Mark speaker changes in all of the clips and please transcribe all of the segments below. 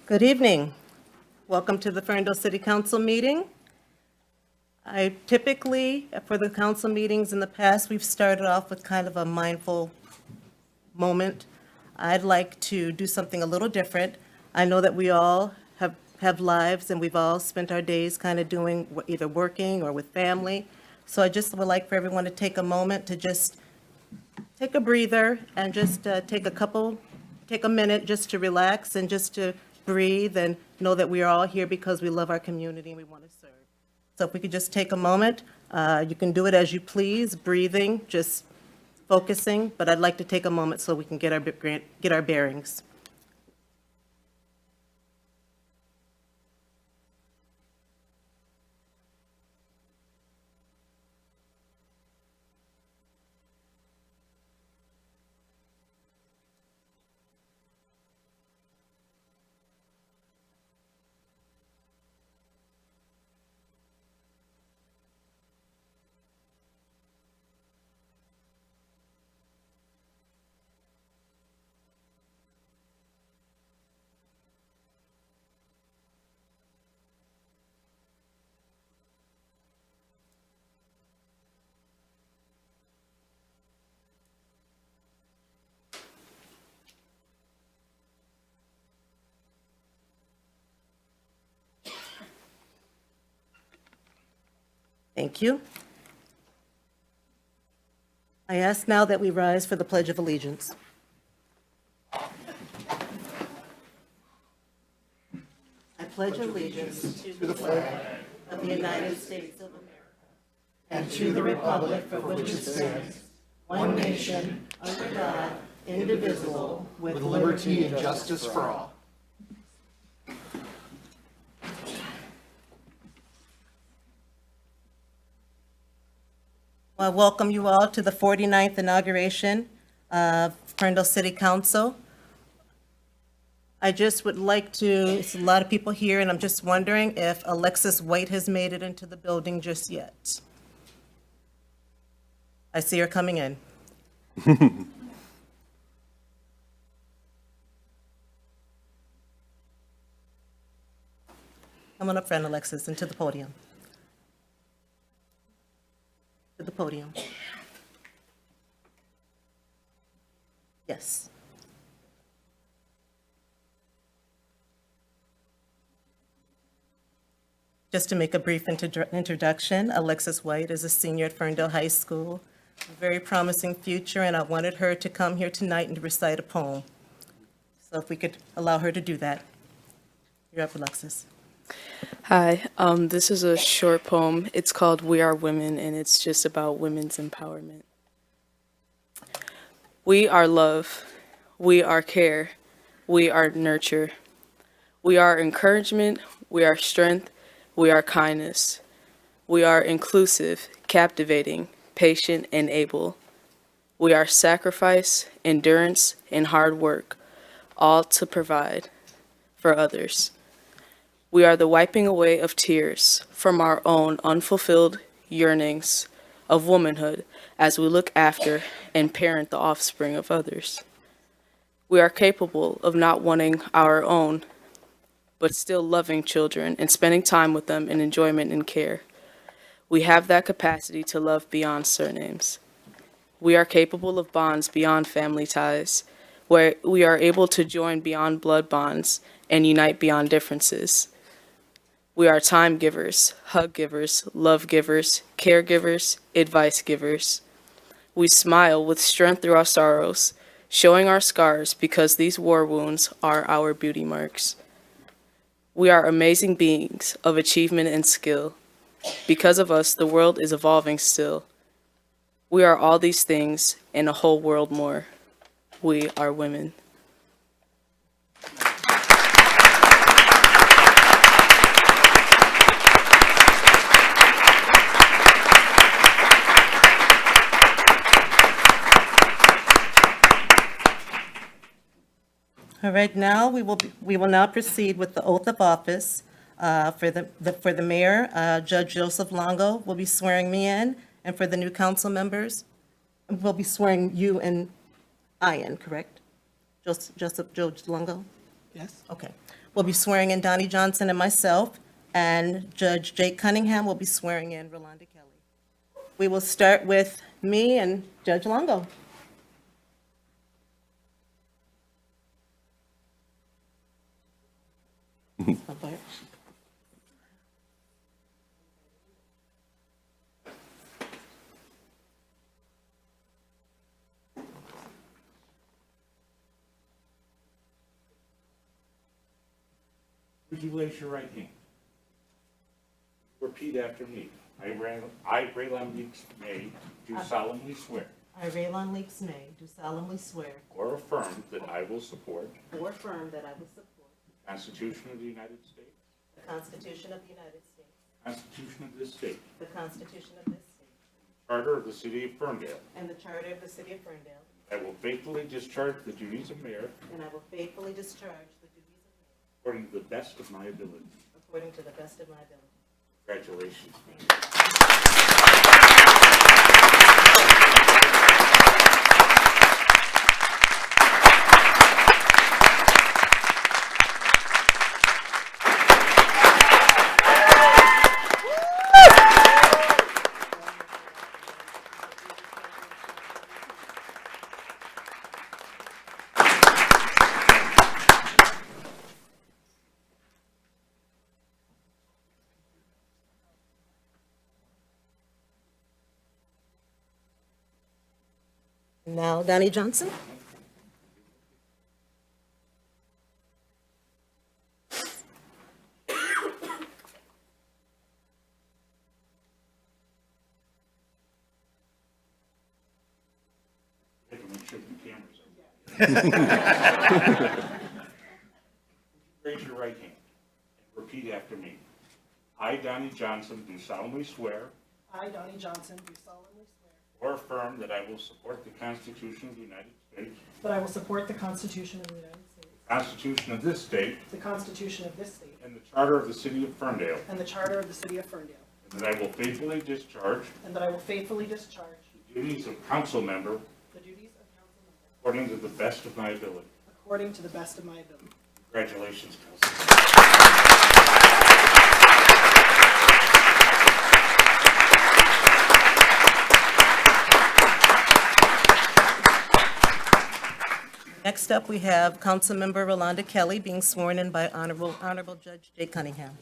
Speaker 1: Good evening. Welcome to the Ferndale City Council meeting. I typically, for the council meetings in the past, we've started off with kind of a mindful moment. I'd like to do something a little different. I know that we all have lives and we've all spent our days kind of doing either working or with family. So I just would like for everyone to take a moment to just take a breather and just take a minute just to relax and just to breathe and know that we are all here because we love our community and we want to serve. So if we could just take a moment, you can do it as you please, breathing, just focusing, but I'd like to take a moment so we can get our bearings. Thank you. I ask now that we rise for the Pledge of Allegiance. I pledge allegiance to the flag of the United States of America and to the republic for which it stands, one nation, under God, indivisible, with
Speaker 2: liberty and justice for all.
Speaker 1: I welcome you all to the 49th inauguration of Ferndale City Council. I just would like to, it's a lot of people here, and I'm just wondering if Alexis White has made it into the building just yet. I see her coming in. Come on up, friend Alexis, and to the podium. To the podium. Yes. Just to make a brief introduction, Alexis White is a senior at Ferndale High School, a very promising future, and I wanted her to come here tonight and to recite a poem. So if we could allow her to do that. You're up, Alexis.
Speaker 3: Hi, this is a short poem. It's called We Are Women, and it's just about women's empowerment. We are love. We are care. We are nurture. We are encouragement. We are strength. We are kindness. We are inclusive, captivating, patient, and able. We are sacrifice, endurance, and hard work, all to provide for others. We are the wiping away of tears from our own unfulfilled yearnings of womanhood as we look after and parent the offspring of others. We are capable of not wanting our own, but still loving children and spending time with them in enjoyment and care. We have that capacity to love beyond surnames. We are capable of bonds beyond family ties, where we are able to join beyond blood bonds and unite beyond differences. We are time givers, hug givers, love givers, caregivers, advice givers. We smile with strength through our sorrows, showing our scars because these war wounds are our beauty marks. We are amazing beings of achievement and skill. Because of us, the world is evolving still. We are all these things and a whole world more. We are women.
Speaker 1: All right, now we will now proceed with the oath of office for the mayor. Judge Joseph Longo will be swearing me in, and for the new council members, we'll be swearing you and I in, correct? Joseph Longo?
Speaker 2: Yes.
Speaker 1: Okay. will be swearing in Donnie Johnson and myself, and Judge Jake Cunningham will be swearing in Rolanda Kelly. We will start with me and Judge Longo.
Speaker 4: Would you raise your right hand? Repeat after me. I, Raylon Weeks, May, do solemnly swear
Speaker 1: I, Raylon Leaks May, do solemnly swear
Speaker 4: or affirm that I will support
Speaker 1: or affirm that I will support
Speaker 4: the Constitution of the United States,
Speaker 1: the Constitution of the United States,
Speaker 4: the Constitution of this state,
Speaker 1: the Constitution of this state,
Speaker 4: the Charter of the City of Ferndale.
Speaker 1: and the Charter of the City of Ferndale,
Speaker 4: I will faithfully discharge the duties of mayor
Speaker 1: and I will faithfully discharge the duties of mayor
Speaker 4: according to the best of my ability.
Speaker 1: according to the best of my ability.
Speaker 4: Congratulations.
Speaker 1: Now, Donnie Johnson.
Speaker 4: I have to make sure the cameras are. Raise your right hand and repeat after me. I, Donnie Johnson, do solemnly swear
Speaker 5: I, Donnie Johnson, do solemnly swear
Speaker 4: or affirm that I will support the Constitution of the United States,
Speaker 5: that I will support the Constitution of the United States,
Speaker 4: the Constitution of this state,
Speaker 5: the Constitution of this state,
Speaker 4: and the Charter of the City of Ferndale,
Speaker 5: and the Charter of the City of Ferndale,
Speaker 4: and that I will faithfully discharge
Speaker 5: and that I will faithfully discharge
Speaker 4: the duties of council member
Speaker 5: the duties of council member
Speaker 4: according to the best of my ability.
Speaker 5: according to the best of my ability.
Speaker 4: Congratulations, Councilman.
Speaker 1: Next up, we have Councilmember Rolanda Kelly being sworn in by Honorable Judge Jake Cunningham.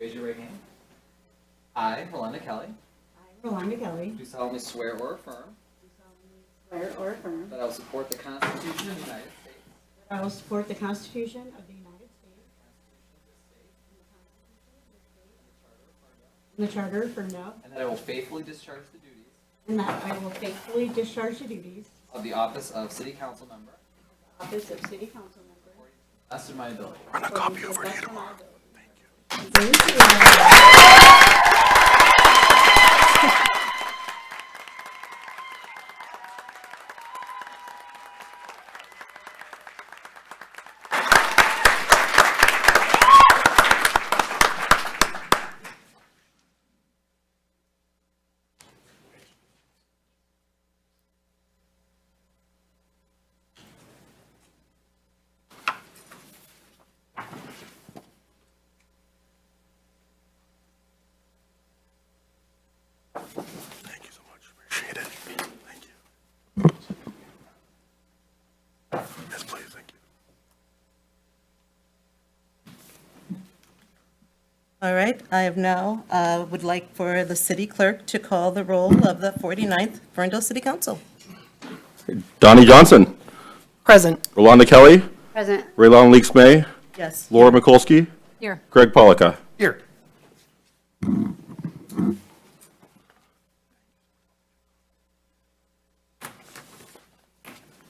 Speaker 2: Raise your right hand. I, Rolanda Kelly,
Speaker 6: I, Rolanda Kelly,
Speaker 2: do solemnly swear or affirm
Speaker 6: swear or affirm
Speaker 2: that I will support the Constitution of the United States,
Speaker 6: that I will support the Constitution of the United States and the Charter of Ferndale,
Speaker 2: and that I will faithfully discharge the duties
Speaker 6: and that I will faithfully discharge the duties
Speaker 2: of the office of City Council Member
Speaker 6: of the office of City Council Member
Speaker 2: to the best of my ability.
Speaker 6: according to the best of my ability.
Speaker 7: Thank you so much. Appreciate it. Thank you. Yes, please. Thank you.
Speaker 1: All right, I have now, would like for the city clerk to call the roll of the 49th Ferndale City Council.
Speaker 7: Donnie Johnson.
Speaker 5: Present.
Speaker 7: Rolanda Kelly.
Speaker 6: Present.
Speaker 7: Raylon Leaks May.
Speaker 1: Yes.
Speaker 7: Laura Mikulski.
Speaker 6: Here.
Speaker 7: Greg Polika.
Speaker 2: Here.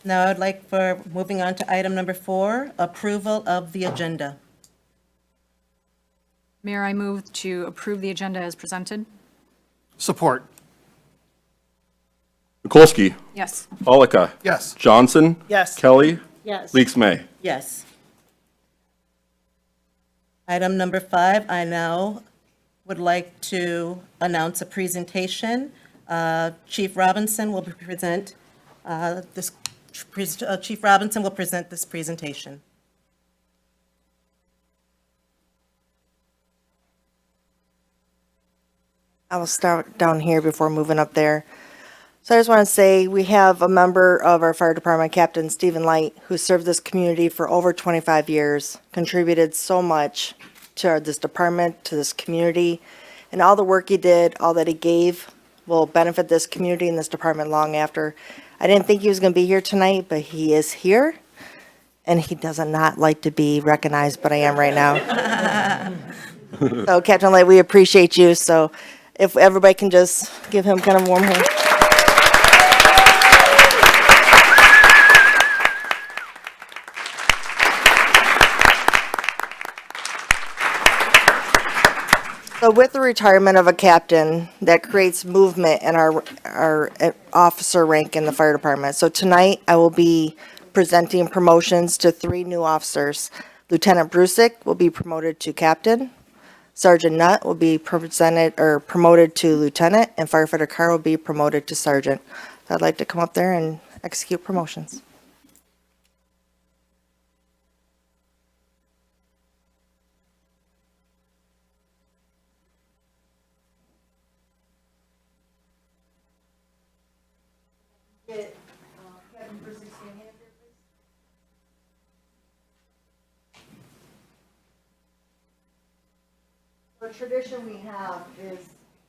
Speaker 1: Now I'd like for, moving on to item number 4, approval of the agenda.
Speaker 8: Mayor, I move to approve the agenda as presented.
Speaker 7: Support. Mikulski.
Speaker 8: Yes.
Speaker 7: Polika.
Speaker 2: Yes.
Speaker 7: Johnson.
Speaker 5: Yes.
Speaker 7: Kelly.
Speaker 6: Yes.
Speaker 7: Leaks May.
Speaker 1: Yes. Item number 5, I now would like to announce a presentation. Chief Robinson will present Chief Robinson will present this presentation.
Speaker 9: I will start down here before moving up there. So I just want to say we have a member of our fire department, Captain Stephen Light, who served this community for over 25 years, contributed so much to this department, to this community, and all the work he did, all that he gave will benefit this community and this department long after. I didn't think he was going to be here tonight, but he is here, and he does not like to be recognized, but I am right now. So Captain Light, we appreciate you, so if everybody can just give him kind of a warm hand. So with the retirement of a captain, that creates movement in our officer rank in the fire department. So tonight, I will be presenting promotions to 3 new officers. Lieutenant Brusick will be promoted to captain. Sergeant Nutt will be promoted to lieutenant, and firefighter Carr will be promoted to sergeant. So I'd like to come up there and execute promotions. Get Captain Brusick's hand here, please. The tradition we have is,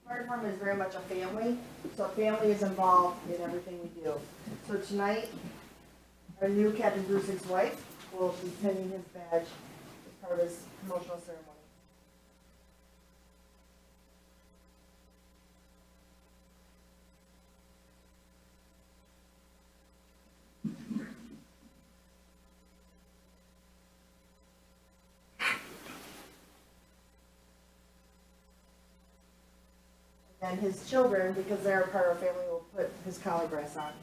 Speaker 9: fire department is very much a family, so family is involved in everything we do. So tonight, our new Captain Brusick's wife will be pinning his badge as part of his promotional ceremony. And his children, because they're a part of our family, will put his collar brass on.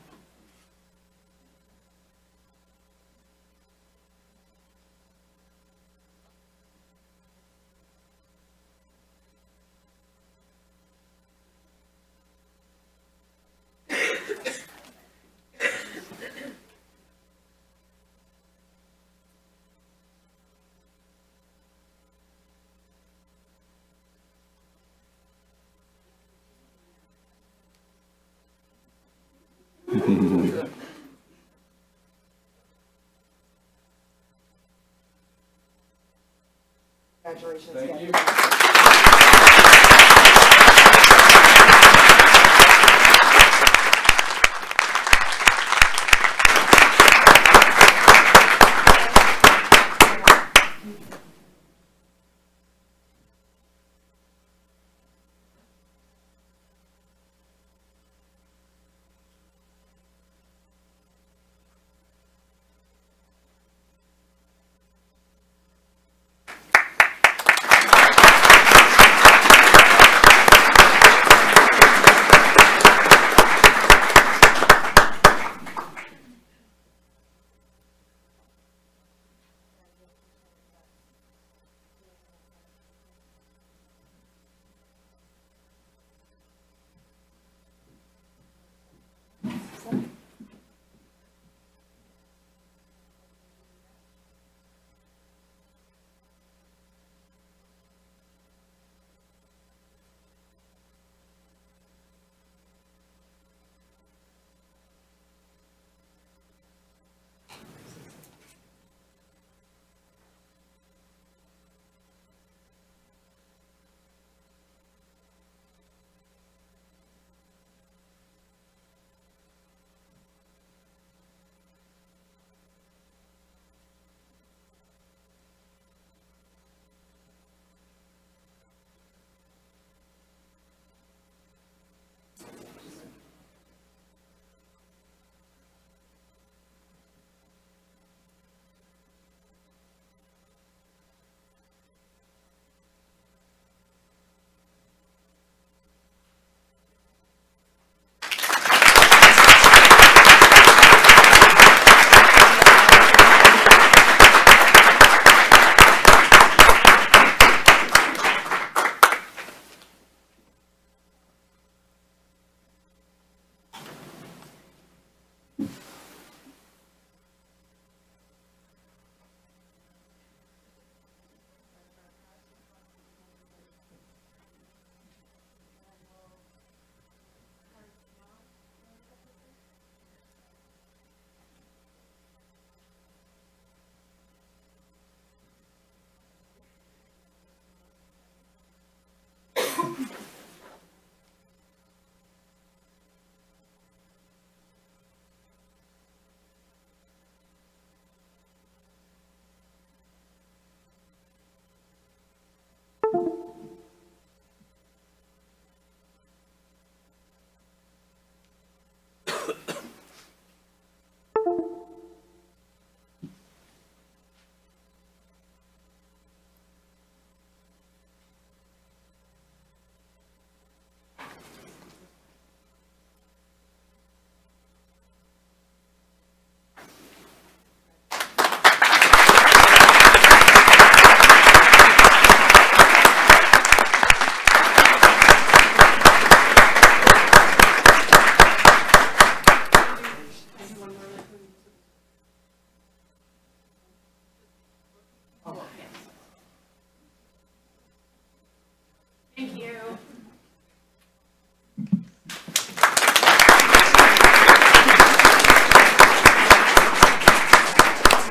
Speaker 9: Congratulations, Captain.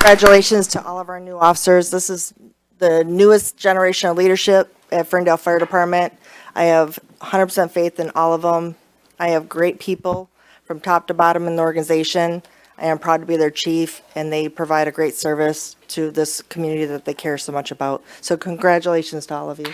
Speaker 9: Congratulations to all of our new officers. This is the newest generation of leadership at Ferndale Fire Department. I have 100% faith in all of them. I have great people from top to bottom in the organization. I am proud to be their chief, and they provide a great service to this community that they care so much about. So congratulations to all of you.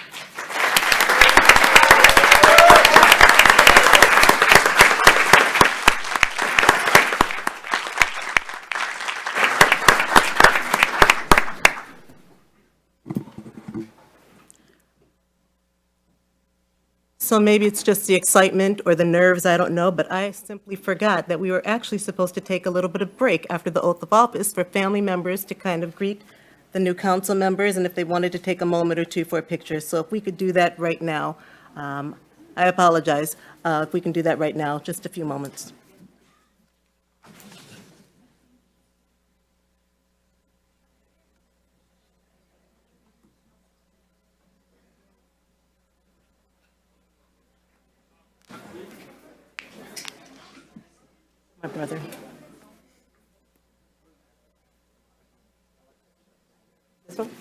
Speaker 1: So maybe it's just the excitement or the nerves, I don't know, but I simply forgot that we were actually supposed to take a little bit of break after the oath of office for family members to kind of greet the new council members, and if they wanted to take a moment or two for a picture. So if we could do that right now, I apologize, if we can do that right now, just a few moments. My brother. This one?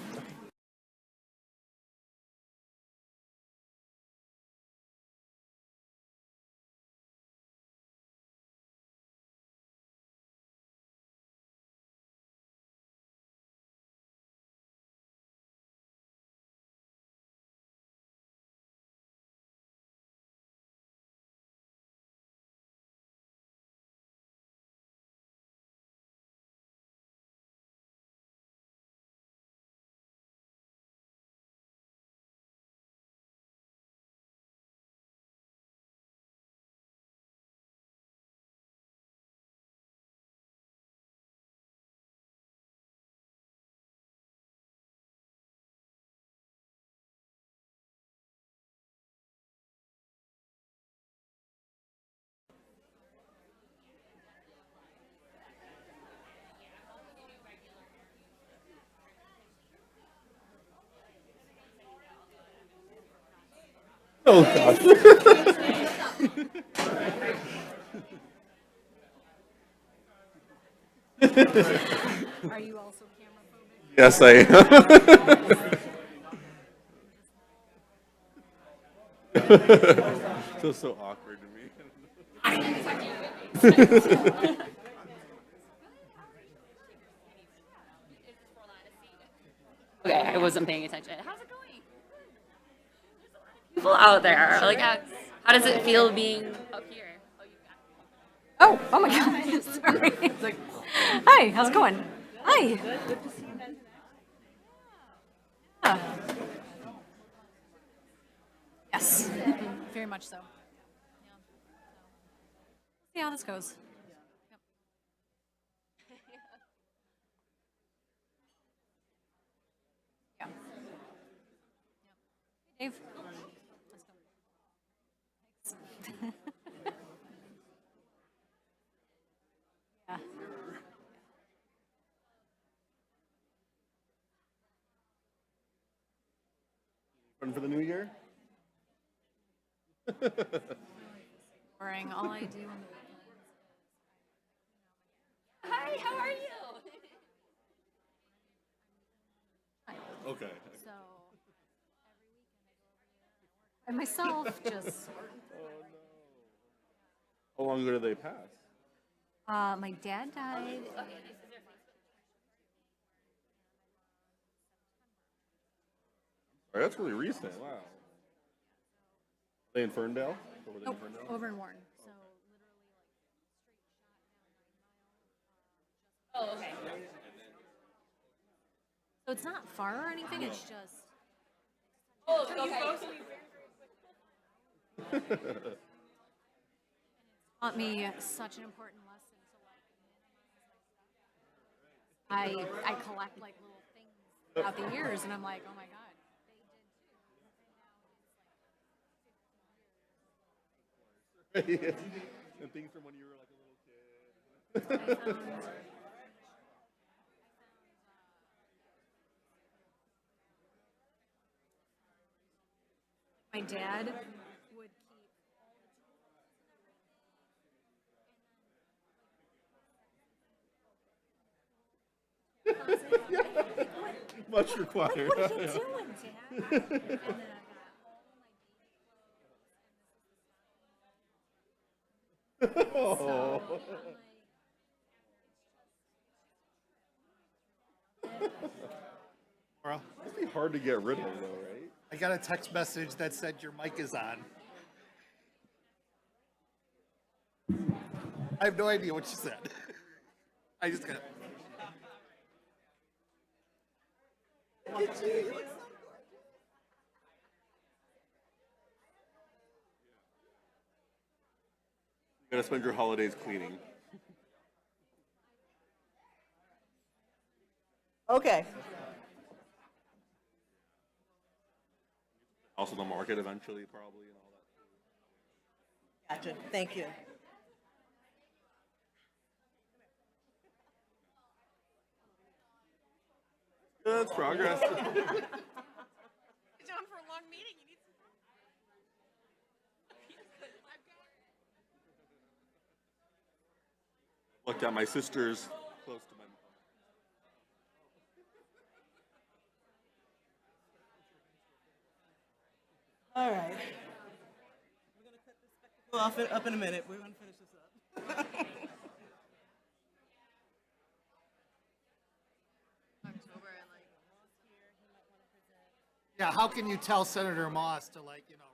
Speaker 7: Oh, God.
Speaker 8: Are you also camera phobic?
Speaker 7: Yes, I am. Feels so awkward to me.
Speaker 10: Okay, I wasn't paying attention. How's it going? People out there. Like, how does it feel being up here?
Speaker 8: Oh my God. Sorry. It's like, hi, how's it going? Hi. Yeah. Yes, very much so. Yeah. See how this goes. Yep. Yeah. Dave. Let's go. Thanks. Yeah.
Speaker 7: Fun for the new year?
Speaker 8: Boring. All I do on the weekends.
Speaker 10: Hi, how are you?
Speaker 7: Okay.
Speaker 8: So every weekend I go over there and myself just.
Speaker 7: How long ago did they pass?
Speaker 8: My dad died.
Speaker 7: Sorry, that's really recent. Wow. Are they in Ferndale? Or were they in
Speaker 8: Nope,
Speaker 7: Ferndale?
Speaker 8: over in Warren. So
Speaker 10: Oh, okay.
Speaker 8: so it's not far or anything. It's just.
Speaker 10: Oh, okay.
Speaker 8: Taught me such an important lesson to like. I collect like little things throughout the years, and I'm like, oh my god.
Speaker 7: And things from when you were like a little kid.
Speaker 8: I found, my dad would keep
Speaker 7: much required.
Speaker 8: What are you doing, Dad?
Speaker 7: Oh.
Speaker 11: Laura,
Speaker 7: Must be hard to get rid of, though, right?
Speaker 11: I got a text message that said your mic is on. I have no idea what you said. I just got.
Speaker 7: You gotta spend your holidays cleaning.
Speaker 1: Okay.
Speaker 7: Also, the market eventually, probably, and all that.
Speaker 1: Gotcha. Thank you.
Speaker 7: That's progress.
Speaker 5: John, for a long meeting, you need
Speaker 7: Looked at my sister's close to my mom.
Speaker 1: All right. We're going to cut this spectacle off up in a minute. We're going to finish this up.
Speaker 11: Yeah, how can you tell Senator Moss to wrap it up?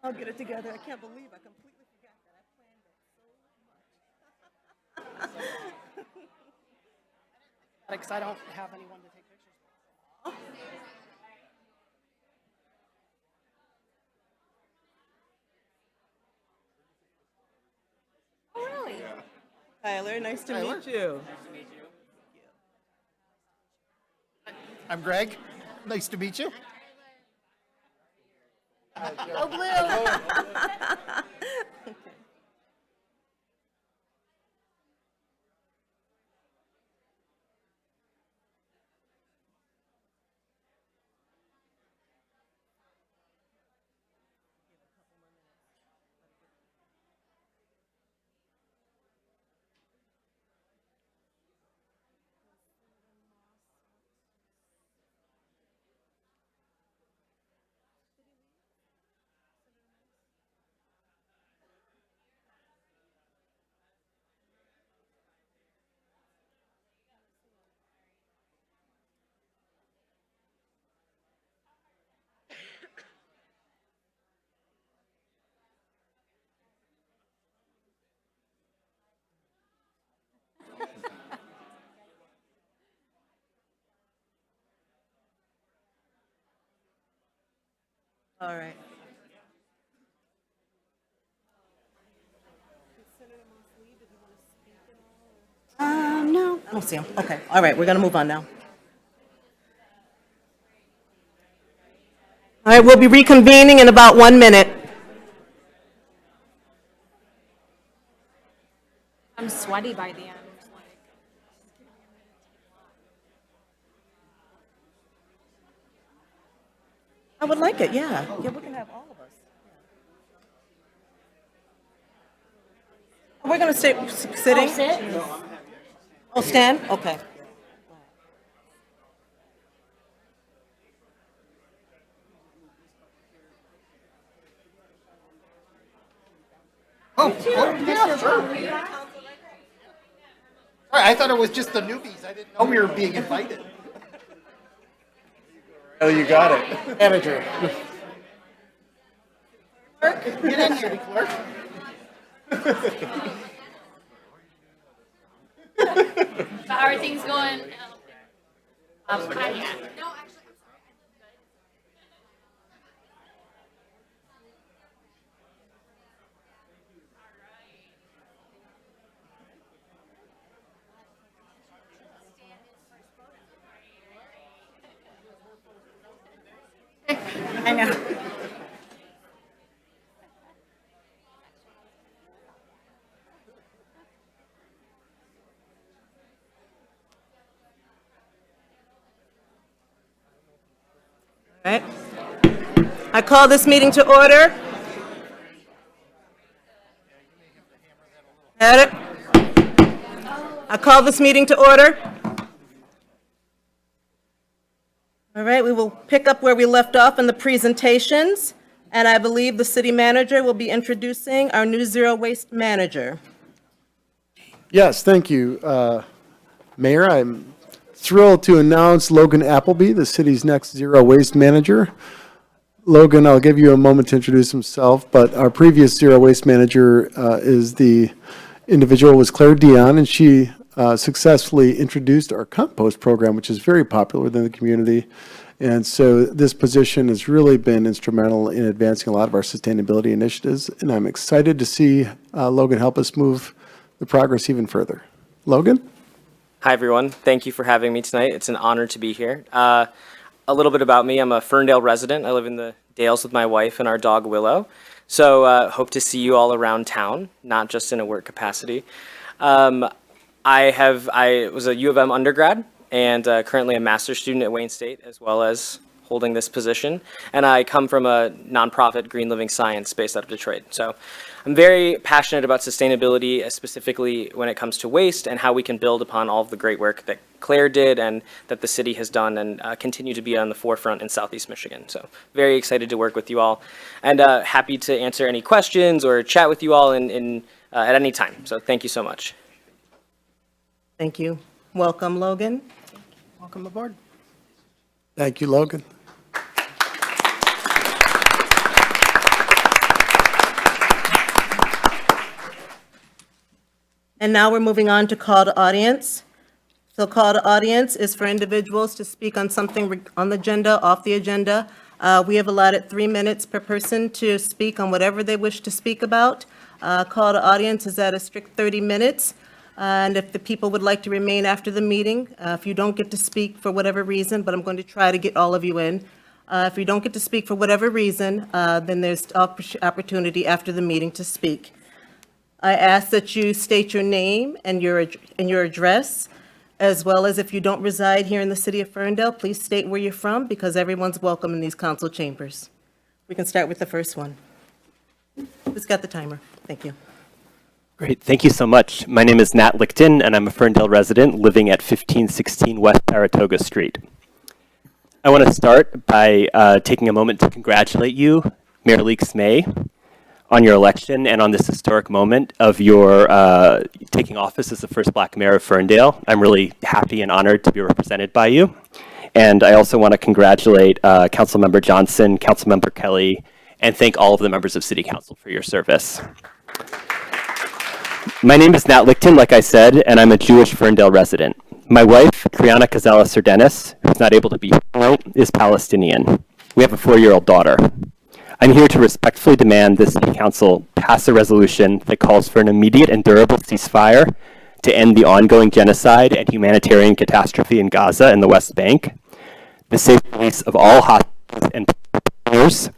Speaker 1: I'll get it together. I can't believe I completely forgot that. I planned it so much.
Speaker 5: because I don't have anyone to take pictures.
Speaker 8: Oh, really?
Speaker 1: Tyler, nice to
Speaker 11: Tyler.
Speaker 1: meet you.
Speaker 11: I'm Greg. Nice to meet you.
Speaker 8: Go blue.
Speaker 1: All right.
Speaker 6: No.
Speaker 1: I don't see him. Okay. All right. We're going to move on now. All right. We'll be reconvening in about 1 minute.
Speaker 8: I'm sweaty by the end.
Speaker 1: I would like it. Yeah. Yeah, we can have all of us. We're going to stay sitting.
Speaker 6: Oh, sit?
Speaker 1: Oh, stand? Okay.
Speaker 11: Yeah, sure. All right, I thought it was just the newbies. I didn't know we were being invited.
Speaker 7: Oh, you got it.
Speaker 11: Manager. Clerk, get in here, clerk.
Speaker 10: How are things going? Yeah.
Speaker 6: I know.
Speaker 1: right. I call this meeting to order. Had it? I call this meeting to order. All right, we will pick up where we left off in the presentations, and I believe the city manager will be introducing our new zero waste manager.
Speaker 12: Yes, thank you, Mayor. I'm thrilled to announce Logan Appleby, the city's next zero waste manager. Logan, I'll give you a moment to introduce himself, but our previous zero waste manager is the individual was Claire Dion, and she successfully introduced our compost program, which is very popular within the community. And so this position has really been instrumental in advancing a lot of our sustainability initiatives, and I'm excited to see Logan help us move the progress even further. Logan?
Speaker 13: Hi, everyone. Thank you for having me tonight. It's an honor to be here. A little bit about me. I'm a Ferndale resident. I live in the Dales with my wife and our dog, Willow. So hope to see you all around town, not just in a work capacity. I was a U of M undergrad and currently a master's student at Wayne State, as well as holding this position. And I come from a nonprofit Green Living Science based out of Detroit. So I'm very passionate about sustainability, specifically when it comes to waste and how we can build upon all of the great work that Claire did and that the city has done and continue to be on the forefront in Southeast Michigan. So very excited to work with you all and happy to answer any questions or chat with you all at any time. So thank you so much.
Speaker 1: Thank you. Welcome, Logan. Welcome aboard.
Speaker 12: Thank you, Logan.
Speaker 1: And now we're moving on to call to audience. So call to audience is for individuals to speak on something on the agenda, off the agenda. We have allotted 3 minutes per person to speak on whatever they wish to speak about. Call to audience is at a strict 30 minutes. And if the people would like to remain after the meeting, if you don't get to speak for whatever reason, but I'm going to try to get all of you in. If you don't get to speak for whatever reason, then there's opportunity after the meeting to speak. I ask that you state your name and your address, as well as if you don't reside here in the city of Ferndale, please state where you're from, because everyone's welcome in these council chambers. We can start with the first one. Who's got the timer? Thank you.
Speaker 14: Great, thank you so much. My name is Nat Lichten, and I'm a Ferndale resident living at 1516 West Saratoga Street. I want to start by taking a moment to congratulate you, Mayor Leaks May, on your election and on this historic moment of your taking office as the first Black mayor of Ferndale. I'm really happy and honored to be represented by you. And I also want to congratulate Councilmember Johnson, Councilmember Kelly, and thank all of the members of City Council for your service. My name is Nat Lichten, like I said, and I'm a Jewish Ferndale resident. My wife, Triana Cazella Sardenis, who's not able to be here, is Palestinian. We have a 4-year-old daughter. I'm here to respectfully demand the City Council pass a resolution that calls for an immediate and durable ceasefire to end the ongoing genocide and humanitarian catastrophe in Gaza and the West Bank, the safe release of all hostages and prisoners,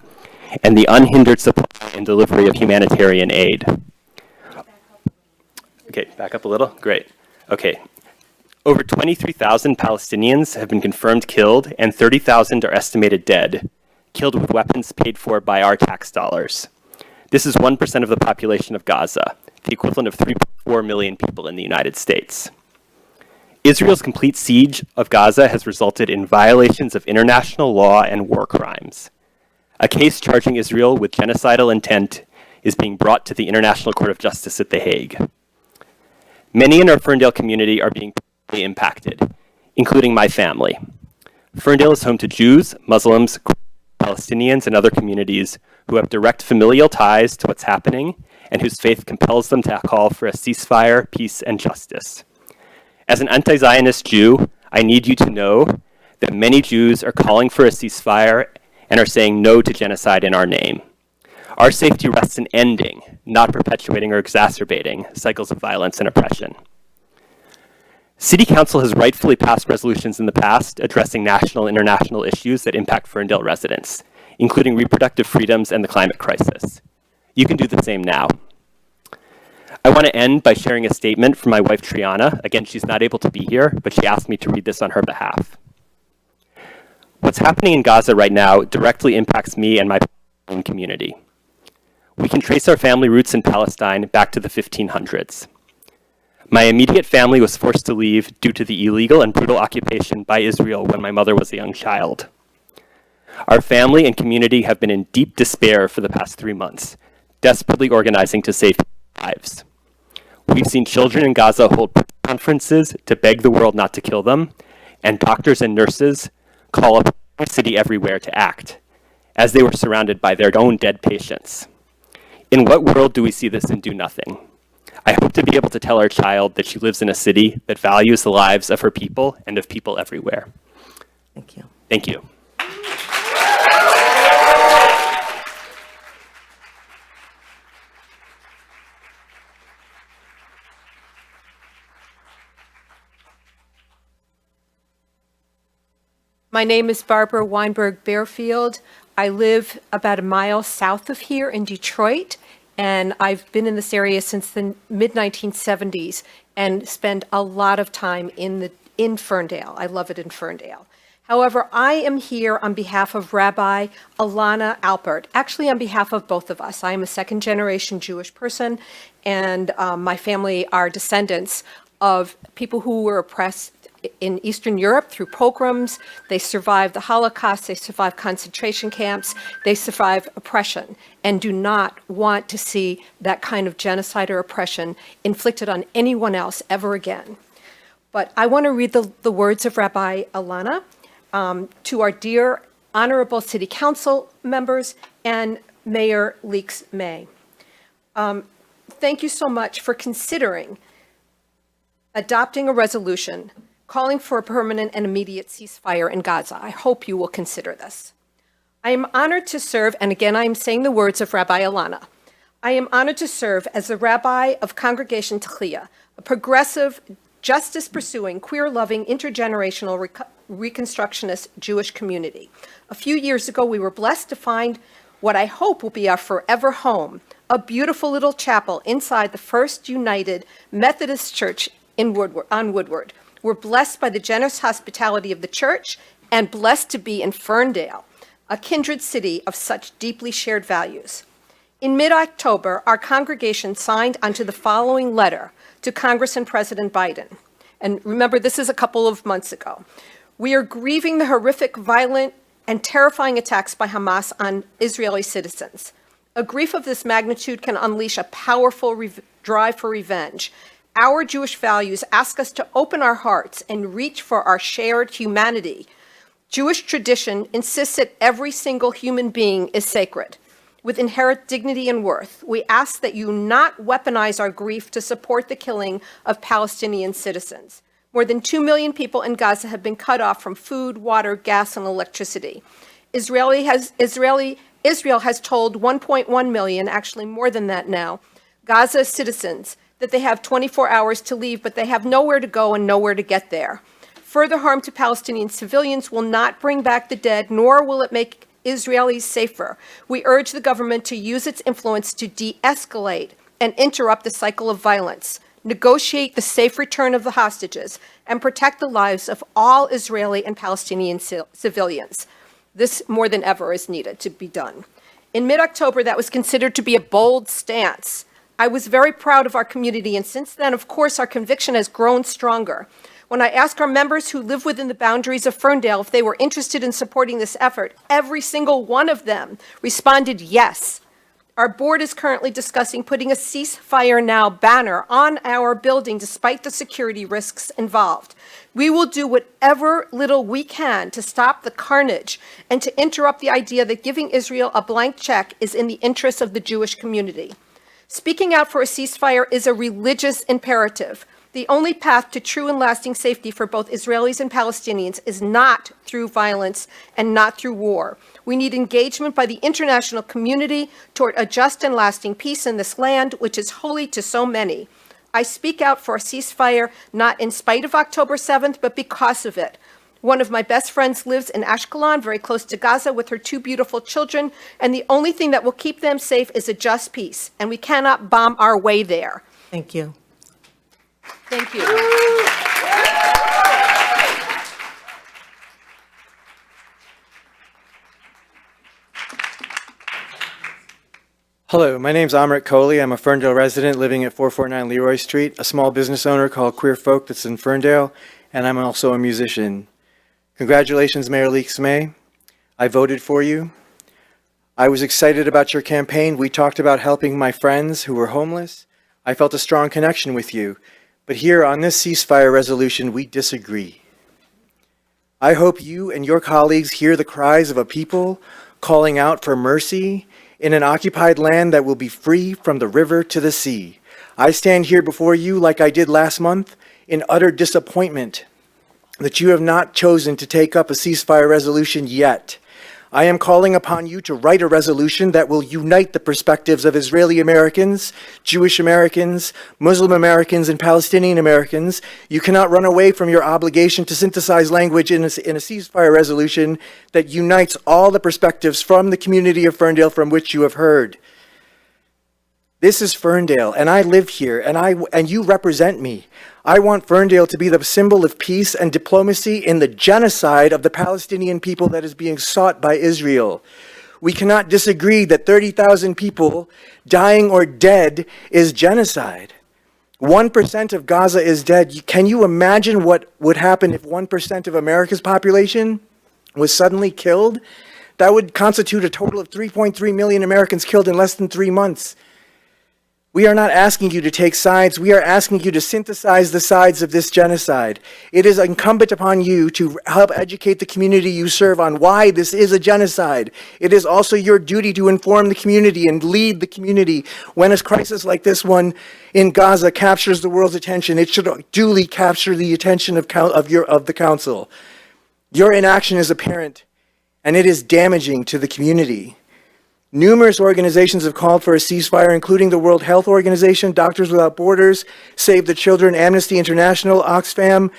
Speaker 14: and the unhindered supply and delivery of humanitarian aid. Okay, back up a little. Great. Okay. Over 23,000 Palestinians have been confirmed killed, and 30,000 are estimated dead, killed with weapons paid for by our tax dollars. This is 1% of the population of Gaza, the equivalent of 3.4 million people in the United States. Israel's complete siege of Gaza has resulted in violations of international law and war crimes. A case charging Israel with genocidal intent is being brought to the International Court of Justice at The Hague. Many in our Ferndale community are being personally impacted, including my family. Ferndale is home to Jews, Muslims, Palestinians, and other communities who have direct familial ties to what's happening and whose faith compels them to call for a ceasefire, peace, and justice. As an anti-Zionist Jew, I need you to know that many Jews are calling for a ceasefire and are saying no to genocide in our name. Our safety rests in ending, not perpetuating or exacerbating, cycles of violence and oppression. City Council has rightfully passed resolutions in the past addressing national and international issues that impact Ferndale residents, including reproductive freedoms and the climate crisis. You can do the same now. I want to end by sharing a statement from my wife, Triana. Again, she's not able to be here, but she asked me to read this on her behalf. What's happening in Gaza right now directly impacts me and my own community. We can trace our family roots in Palestine back to the 1500s. My immediate family was forced to leave due to the illegal and brutal occupation by Israel when my mother was a young child. Our family and community have been in deep despair for the past 3 months, desperately organizing to save lives. We've seen children in Gaza hold conferences to beg the world not to kill them, and doctors and nurses call up the city everywhere to act, as they were surrounded by their own dead patients. In what world do we see this and do nothing? I hope to be able to tell our child that she lives in a city that values the lives of her people and of people everywhere.
Speaker 1: Thank you.
Speaker 14: Thank you.
Speaker 15: My name is Barbara Weinberg Bearfield. I live about a mile south of here in Detroit, and I've been in this area since the mid-1970s and spend a lot of time in Ferndale. I love it in Ferndale. However, I am here on behalf of Rabbi Alana Alpert, actually on behalf of both of us. I am a second-generation Jewish person, and my family are descendants of people who were oppressed in Eastern Europe through pogroms. They survived the Holocaust, they survived concentration camps, they survived oppression, and do not want to see that kind of genocide or oppression inflicted on anyone else ever again. But I want to read the words of Rabbi Alana to our dear honorable city council members and Mayor Leeks May. Thank you so much for considering adopting a resolution calling for a permanent and immediate ceasefire in Gaza. I hope you will consider this. I am honored to serve, and again I am saying the words of Rabbi Alana, I am honored to serve as the rabbi of Congregation Techillah, a progressive, justice-pursuing, queer-loving, intergenerational, reconstructionist Jewish community. A few years ago, we were blessed to find what I hope will be our forever home, a beautiful little chapel inside the First United Methodist Church on Woodward. We're blessed by the generous hospitality of the church and blessed to be in Ferndale, a kindred city of such deeply shared values. In mid-October, our congregation signed onto the following letter to Congress and President Biden. And remember, this is a couple of months ago. We are grieving the horrific, violent, and terrifying attacks by Hamas on Israeli citizens. A grief of this magnitude can unleash a powerful drive for revenge. Our Jewish values ask us to open our hearts and reach for our shared humanity. Jewish tradition insists that every single human being is sacred, with inherent dignity and worth. We ask that you not weaponize our grief to support the killing of Palestinian citizens. More than 2 million people in Gaza have been cut off from food, water, gas, and electricity. Israel has told 1.1 million, actually more than that now, Gaza citizens that they have 24 hours to leave, but they have nowhere to go and nowhere to get there. Further harm to Palestinian civilians will not bring back the dead, nor will it make Israelis safer. We urge the government to use its influence to de-escalate and interrupt the cycle of violence, negotiate the safe return of the hostages, and protect the lives of all Israeli and Palestinian civilians. This, more than ever, is needed to be done. In mid-October, that was considered to be a bold stance. I was very proud of our community, and since then, of course, our conviction has grown stronger. When I asked our members who live within the boundaries of Ferndale if they were interested in supporting this effort, every single one of them responded yes. Our board is currently discussing putting a ceasefire now banner on our building despite the security risks involved. We will do whatever little we can to stop the carnage and to interrupt the idea that giving Israel a blank check is in the interests of the Jewish community. Speaking out for a ceasefire is a religious imperative. The only path to true and lasting safety for both Israelis and Palestinians is not through violence and not through war. We need engagement by the international community toward a just and lasting peace in this land, which is holy to so many. I speak out for a ceasefire not in spite of October 7th, but because of it. One of my best friends lives in Ashkelon, very close to Gaza, with her 2 beautiful children, and the only thing that will keep them safe is a just peace, and we cannot bomb our way there.
Speaker 1: Thank you.
Speaker 15: Thank you.
Speaker 16: Hello, my name's Amrit Kohli. I'm a Ferndale resident living at 449 Leroy Street, a small business owner called Queer Folk that's in Ferndale, and I'm also a musician. Congratulations, Mayor Leaks May. I voted for you. I was excited about your campaign. We talked about helping my friends who were homeless. I felt a strong connection with you. But here on this ceasefire resolution, we disagree. I hope you and your colleagues hear the cries of a people calling out for mercy in an occupied land that will be free from the river to the sea. I stand here before you like I did last month in utter disappointment that you have not chosen to take up a ceasefire resolution yet. I am calling upon you to write a resolution that will unite the perspectives of Israeli Americans, Jewish Americans, Muslim Americans, and Palestinian Americans. You cannot run away from your obligation to synthesize language in a ceasefire resolution that unites all the perspectives from the community of Ferndale from which you have heard. This is Ferndale, and I live here, and you represent me. I want Ferndale to be the symbol of peace and diplomacy in the genocide of the Palestinian people that is being sought by Israel. We cannot disagree that 30,000 people dying or dead is genocide. 1% of Gaza is dead. Can you imagine what would happen if 1% of America's population was suddenly killed? That would constitute a total of 3.3 million Americans killed in less than 3 months. We are not asking you to take sides. We are asking you to synthesize the sides of this genocide. It is incumbent upon you to help educate the community you serve on why this is a genocide. It is also your duty to inform the community and lead the community. When a crisis like this one in Gaza captures the world's attention, it should duly capture the attention of the council. Your inaction is apparent, and it is damaging to the community. Numerous organizations have called for a ceasefire, including the World Health Organization, Doctors Without Borders, Save the Children, Amnesty International, Oxfam,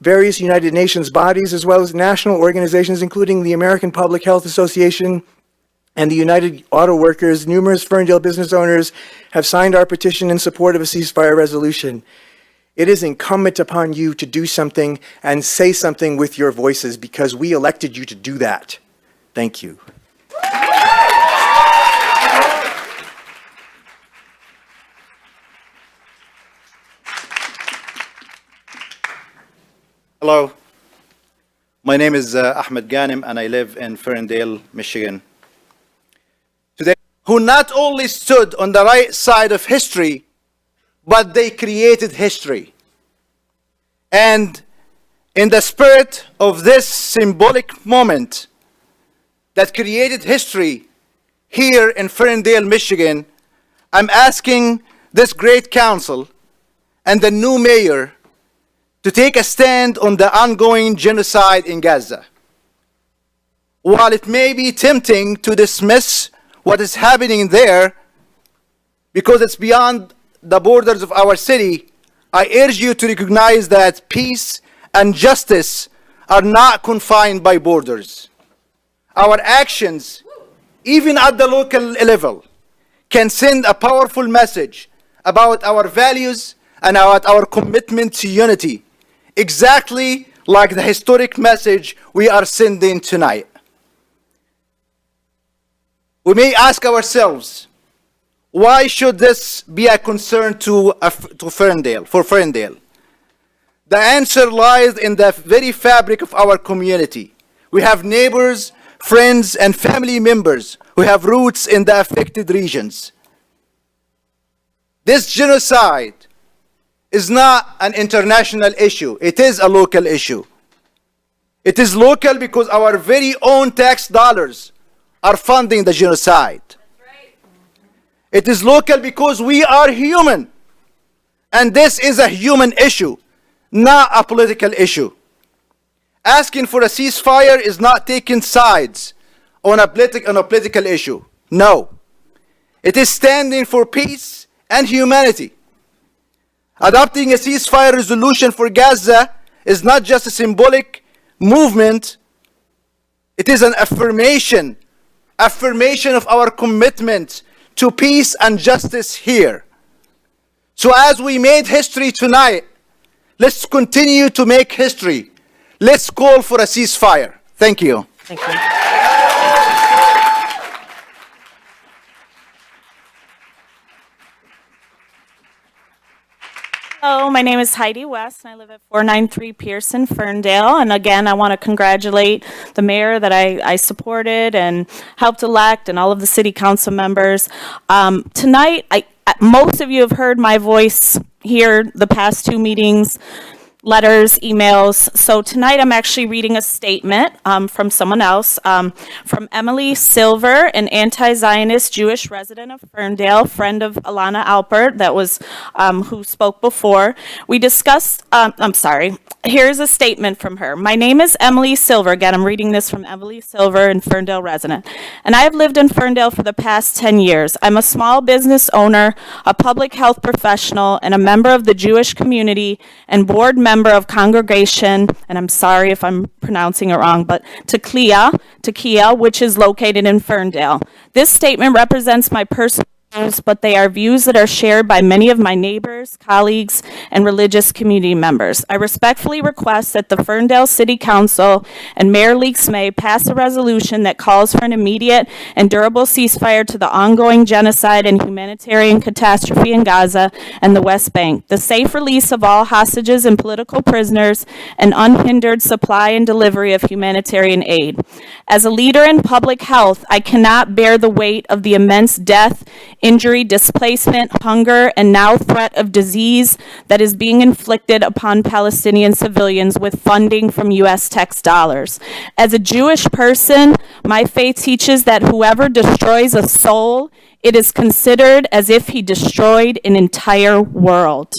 Speaker 16: various United Nations bodies, as well as national organizations, including the American Public Health Association and the United Auto Workers. Numerous Ferndale business owners have signed our petition in support of a ceasefire resolution. It is incumbent upon you to do something and say something with your voices because we elected you to do that. Thank you.
Speaker 17: Hello, my name is Ahmed Ghanem and I live in Ferndale, Michigan. Today, who not only stood on the right side of history, but they created history. And in the spirit of this symbolic moment that created history here in Ferndale, Michigan, I'm asking this great council and the new mayor to take a stand on the ongoing genocide in Gaza. While it may be tempting to dismiss what is happening there because it's beyond the borders of our city, I urge you to recognize that peace and justice are not confined by borders. Our actions, even at the local level, can send a powerful message about our values and about our commitment to unity, exactly like the historic message we are sending tonight. We may ask ourselves, why should this be a concern for Ferndale? The answer lies in the very fabric of our community. We have neighbors, friends, and family members who have roots in the affected regions. This genocide is not an international issue. It is a local issue. It is local because our very own tax dollars are funding the genocide. It is local because we are human. And this is a human issue, not a political issue. Asking for a ceasefire is not taking sides on a political issue. No. It is standing for peace and humanity. Adopting a ceasefire resolution for Gaza is not just a symbolic movement. It is an affirmation of our commitment to peace and justice here. So as we made history tonight, let's continue to make history. Let's call for a ceasefire. Thank you.
Speaker 1: Thank you.
Speaker 18: Hello, my name is Heidi West, and I live at 493 Pearson, Ferndale. And again, I want to congratulate the mayor that I supported and helped elect, and all of the city council members. Tonight, most of you have heard my voice here the past two meetings, letters, emails. So tonight I'm actually reading a statement from someone else, from Emily Silver, an anti-Zionist Jewish resident of Ferndale, friend of Alana Alpert, that was who spoke before. We discussed, here's a statement from her. My name is Emily Silver. Again, I'm reading this from Emily Silver, and Ferndale resident. And I have lived in Ferndale for the past 10 years. I'm a small business owner, a public health professional, and a member of the Jewish community and board member of congregation, and I'm sorry if I'm pronouncing it wrong, but Tekiah, which is located in Ferndale. This statement represents my personal views, but they are views that are shared by many of my neighbors, colleagues, and religious community members. I respectfully request that the Ferndale City Council and Mayor Leaks May pass a resolution that calls for an immediate and durable ceasefire to the ongoing genocide and humanitarian catastrophe in Gaza and the West Bank, the safe release of all hostages and political prisoners, and unhindered supply and delivery of humanitarian aid. As a leader in public health, I cannot bear the weight of the immense death, injury, displacement, hunger, and now threat of disease that is being inflicted upon Palestinian civilians with funding from U.S. tax dollars. As a Jewish person, my faith teaches that whoever destroys a soul, it is considered as if he destroyed an entire world.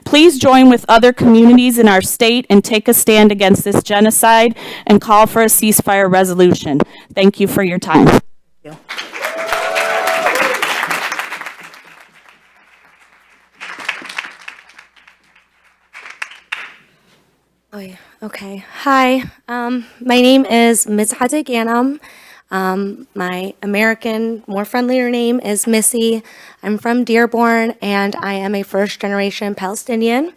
Speaker 18: Please join with other communities in our state and take a stand against this genocide and call for a ceasefire resolution. Thank you for your time.
Speaker 1: Thank you.
Speaker 19: Oh, yeah. Okay. Hi. My name is Mizhada Ghanem. My American, more friendlier name is Missy. I'm from Dearborn, and I am a first-generation Palestinian.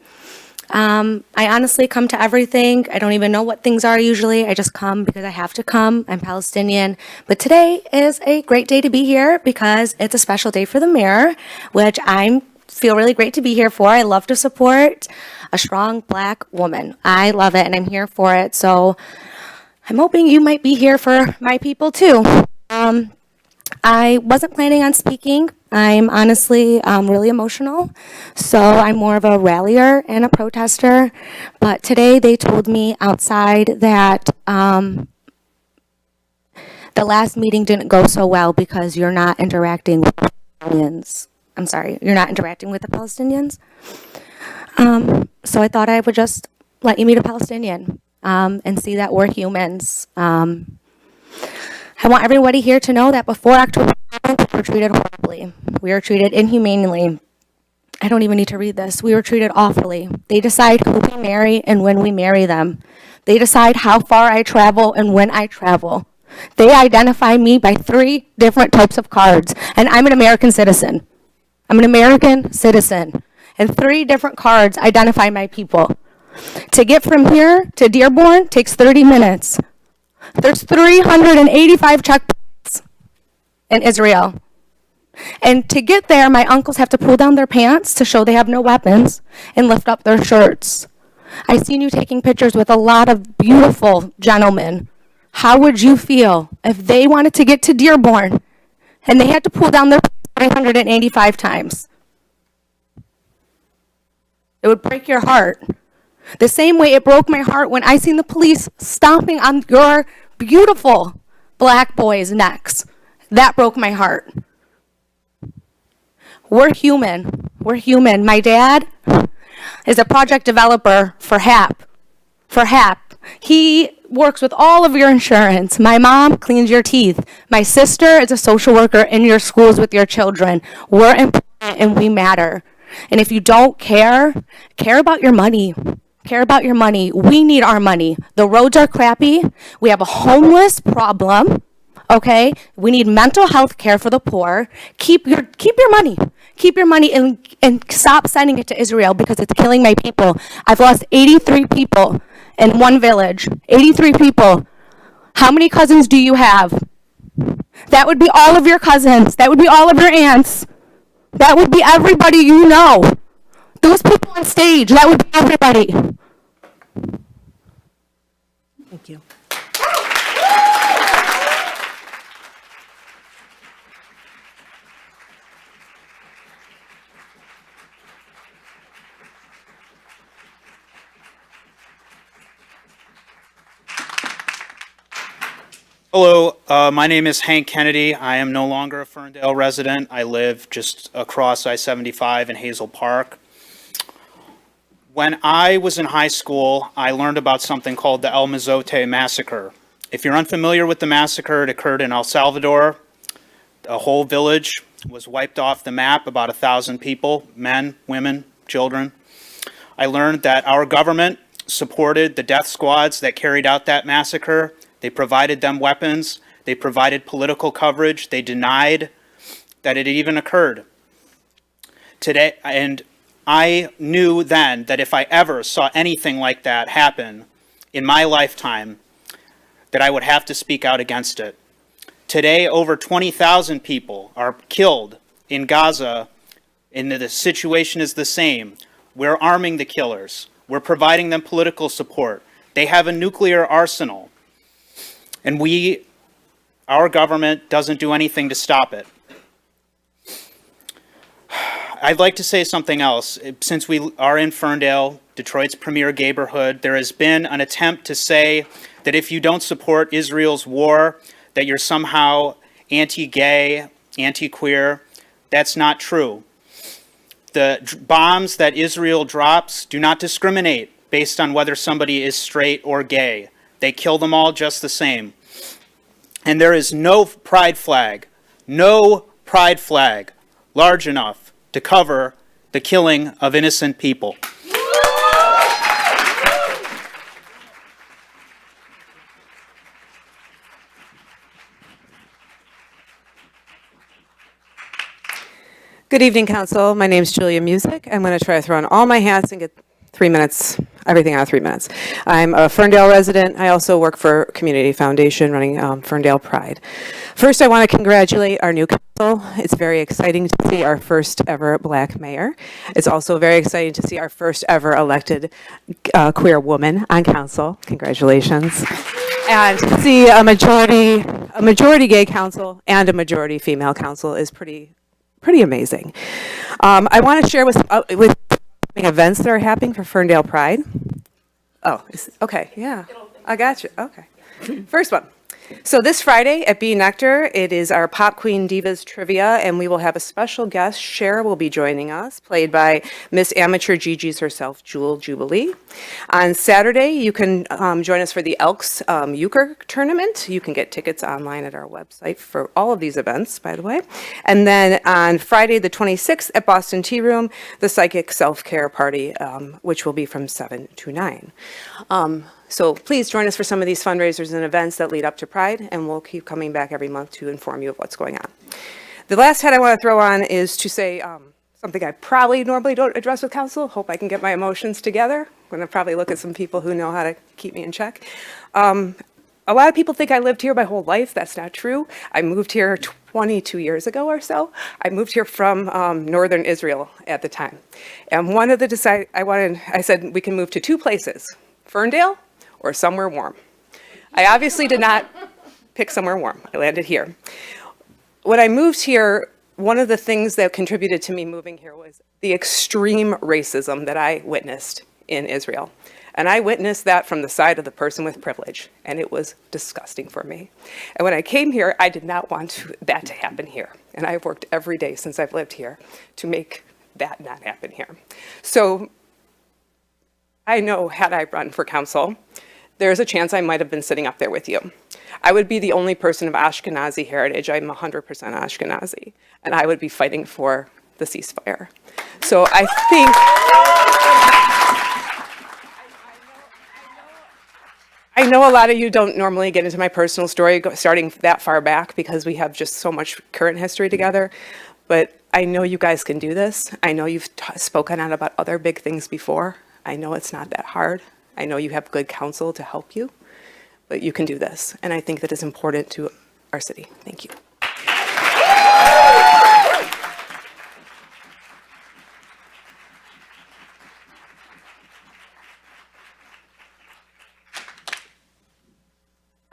Speaker 19: I honestly come to everything. I don't even know what things are usually. I just come because I have to come. I'm Palestinian. But today is a great day to be here because it's a special day for the mayor, which I feel really great to be here for. I love to support a strong Black woman. I love it, and I'm here for it. So I'm hoping you might be here for my people too. I wasn't planning on speaking. I'm honestly really emotional. So I'm more of a rallier and a protester. But today they told me outside that the last meeting didn't go so well because you're not interacting with the Palestinians. I'm sorry, you're not interacting with the Palestinians. So I thought I would just let you meet a Palestinian and see that we're humans. I want everybody here to know that before October 7th, we were treated horribly. We were treated inhumanely. I don't even need to read this. We were treated awfully. They decide who we marry and when we marry them. They decide how far I travel and when I travel. They identify me by 3 different types of cards, and I'm an American citizen. I'm an American citizen, and 3 different cards identify my people. To get from here to Dearborn takes 30 minutes. There's 385 checkpoints in Israel. And to get there, my uncles have to pull down their pants to show they have no weapons and lift up their shirts. I've seen you taking pictures with a lot of beautiful gentlemen. How would you feel if they wanted to get to Dearborn and they had to pull down their pants 385 times? It would break your heart. The same way it broke my heart when I seen the police stomping on your beautiful Black boys' necks. That broke my heart. We're human. We're human. My dad is a project developer for HAP. He works with all of your insurance. My mom cleans your teeth. My sister is a social worker in your schools with your children. We're important and we matter. And if you don't care about your money. Care about your money. We need our money. The roads are crappy. We have a homeless problem. Okay? We need mental health care for the poor. Keep your money. Keep your money and stop sending it to Israel because it's killing my people. I've lost 83 people in one village. 83 people. How many cousins do you have? That would be all of your cousins. That would be all of your aunts. That would be everybody you know. Those people on stage, that would be everybody.
Speaker 1: Thank you.
Speaker 20: Hello, my name is Hank Kennedy. I am no longer a Ferndale resident. I live just across I-75 in Hazel Park. When I was in high school, I learned about something called the El Mozote Massacre. If you're unfamiliar with the massacre, it occurred in El Salvador. A whole village was wiped off the map, about 1,000 people, men, women, children. I learned that our government supported the death squads that carried out that massacre. They provided them weapons. They provided political coverage. They denied that it even occurred. Today, and I knew then that if I ever saw anything like that happen in my lifetime, that I would have to speak out against it. Today, over 20,000 people are killed in Gaza, and the situation is the same. We're arming the killers. We're providing them political support. They have a nuclear arsenal. And our government doesn't do anything to stop it. I'd like to say something else. Since we are in Ferndale, Detroit's premier neighborhood, there has been an attempt to say that if you don't support Israel's war, that you're somehow anti-gay, anti-queer. That's not true. The bombs that Israel drops do not discriminate based on whether somebody is straight or gay. They kill them all just the same. And there is no pride flag large enough to cover the killing of innocent people.
Speaker 21: Good evening, Council. My name is Julia Music. I'm going to try to throw on all my hats and get 3 minutes, everything out of 3 minutes. I'm a Ferndale resident. I also work for Community Foundation running Ferndale Pride. First, I want to congratulate our new council. It's very exciting to see our first ever Black mayor. It's also very exciting to see our first ever elected queer woman on council. Congratulations. And to see a majority gay council and a majority female council is pretty amazing. I want to share with events that are happening for Ferndale Pride. Oh, okay, yeah, I got you, okay. First one. So this Friday at B Nectar, it is our Pop Queen Divas Trivia, and we will have a special guest. Cher will be joining us, played by Miss Amateur Gigi's herself, Jewel Jubilee. On Saturday, you can join us for the Elks Euchre Tournament. You can get tickets online at our website for all of these events, by the way. And then on Friday, the 26th at Boston Tea Room, the Psychic Self-Care Party, which will be from 7 to 9. So please join us for some of these fundraisers and events that lead up to Pride, and we'll keep coming back every month to inform you of what's going on. The last head I want to throw on is to say something I probably normally don't address with council. Hope I can get my emotions together. I'm going to probably look at some people who know how to keep me in check. A lot of people think I lived here my whole life. That's not true. I moved here 22 years ago or so. I moved here from northern Israel at the time. And one of the I said we can move to 2 places, Ferndale or somewhere warm. I obviously did not pick somewhere warm. I landed here. When I moved here, one of the things that contributed to me moving here was the extreme racism that I witnessed in Israel. And I witnessed that from the side of the person with privilege, and it was disgusting for me. And when I came here, I did not want that to happen here. And I've worked every day since I've lived here to make that not happen here. So I know had I run for council, there's a chance I might have been sitting up there with you. I would be the only person of Ashkenazi heritage. I'm 100% Ashkenazi, and I would be fighting for the ceasefire. So I think I know a lot of you don't normally get into my personal story starting that far back because we have just so much current history together, but I know you guys can do this. I know you've spoken out about other big things before. I know it's not that hard. I know you have good counsel to help you, but you can do this. And I think that is important to our city. Thank you.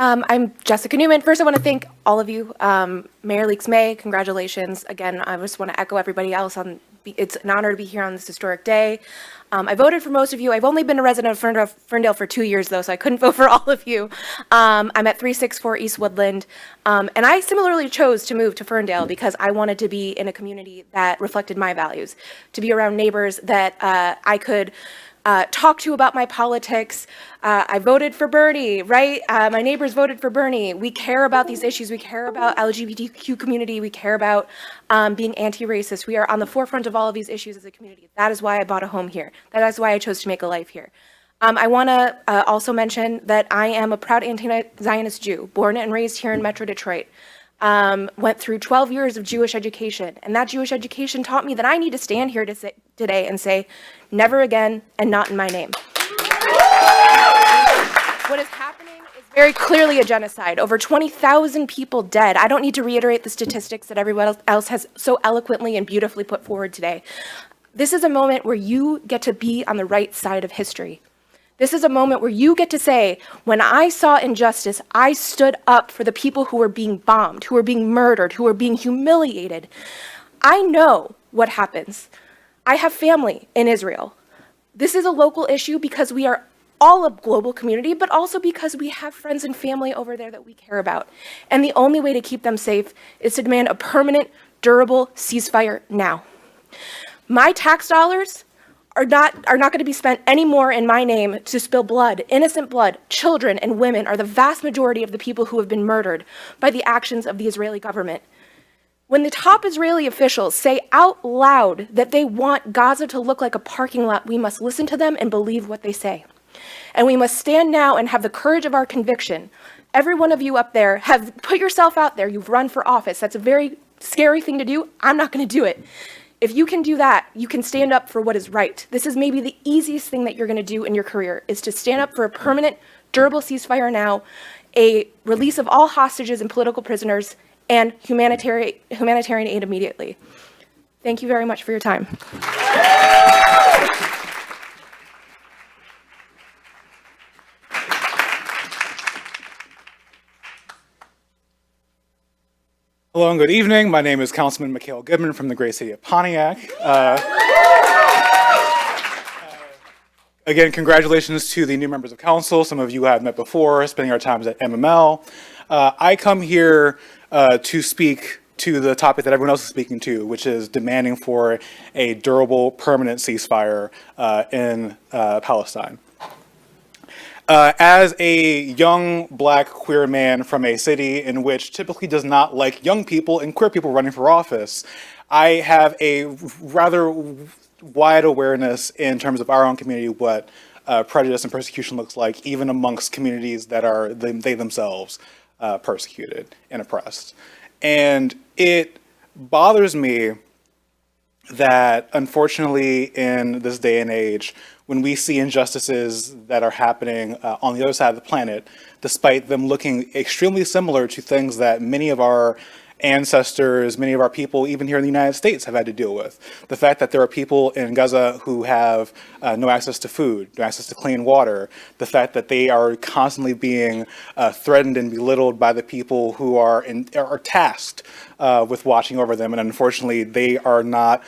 Speaker 19: I'm Jessica Newman. First, I want to thank all of you. Mayor Leaks May, congratulations. Again, I just want to echo everybody else on, it's an honor to be here on this historic day. I voted for most of you. I've only been a resident of Ferndale for 2 years, though, so I couldn't vote for all of you. I'm at 364 East Woodland, and I similarly chose to move to Ferndale because I wanted to be in a community that reflected my values, to be around neighbors that I could talk to about my politics. I voted for Bernie, right? My neighbors voted for Bernie. We care about these issues. We care about LGBTQ community. We care about being anti-racist. We are on the forefront of all of these issues as a community. That is why I bought a home here. That is why I chose to make a life here. I want to also mention that I am a proud anti-Zionist Jew, born and raised here in Metro Detroit. Went through 12 years of Jewish education, and that Jewish education taught me that I need to stand here today and say, never again, and not in my name. What is happening is very clearly a genocide. Over 20,000 people dead. I don't need to reiterate the statistics that everyone else has so eloquently and beautifully put forward today. This is a moment where you get to be on the right side of history. This is a moment where you get to say, when I saw injustice, I stood up for the people who were being bombed, who were being murdered, who were being humiliated. I know what happens. I have family in Israel. This is a local issue because we are all a global community, but also because we have friends and family over there that we care about. And the only way to keep them safe is to demand a permanent, durable ceasefire now. My tax dollars are not going to be spent anymore in my name to spill blood. Innocent blood. Children and women are the vast majority of the people who have been murdered by the actions of the Israeli government. When the top Israeli officials say out loud that they want Gaza to look like a parking lot, we must listen to them and believe what they say. And we must stand now and have the courage of our conviction. Every one of you up there have put yourself out there. You've run for office. That's a very scary thing to do. I'm not going to do it. If you can do that, you can stand up for what is right. This is maybe the easiest thing that you're going to do in your career, is to stand up for a permanent, durable ceasefire now, a release of all hostages and political prisoners, and humanitarian aid immediately. Thank you very much for your time.
Speaker 3: Hello and good evening. My name is Councilman Mikhail Goodman from the great city of Pontiac. Again, congratulations to the new members of council. Some of you have met before, spending our times at MML. I come here to speak to the topic that everyone else is speaking to, which is demanding for a durable, permanent ceasefire in Palestine. As a young black queer man from a city in which typically does not like young people and queer people running for office, I have a rather wide awareness in terms of our own community what prejudice and persecution looks like, even amongst communities that are they themselves persecuted and oppressed. And it bothers me that unfortunately in this day and age, when we see injustices that are happening on the other side of the planet, despite them looking extremely similar to things that many of our ancestors, many of our people, even here in the United States, have had to deal with. The fact that there are people in Gaza who have no access to food, no access to clean water, the fact that they are constantly being threatened and belittled by the people who are tasked with watching over them, and unfortunately they are not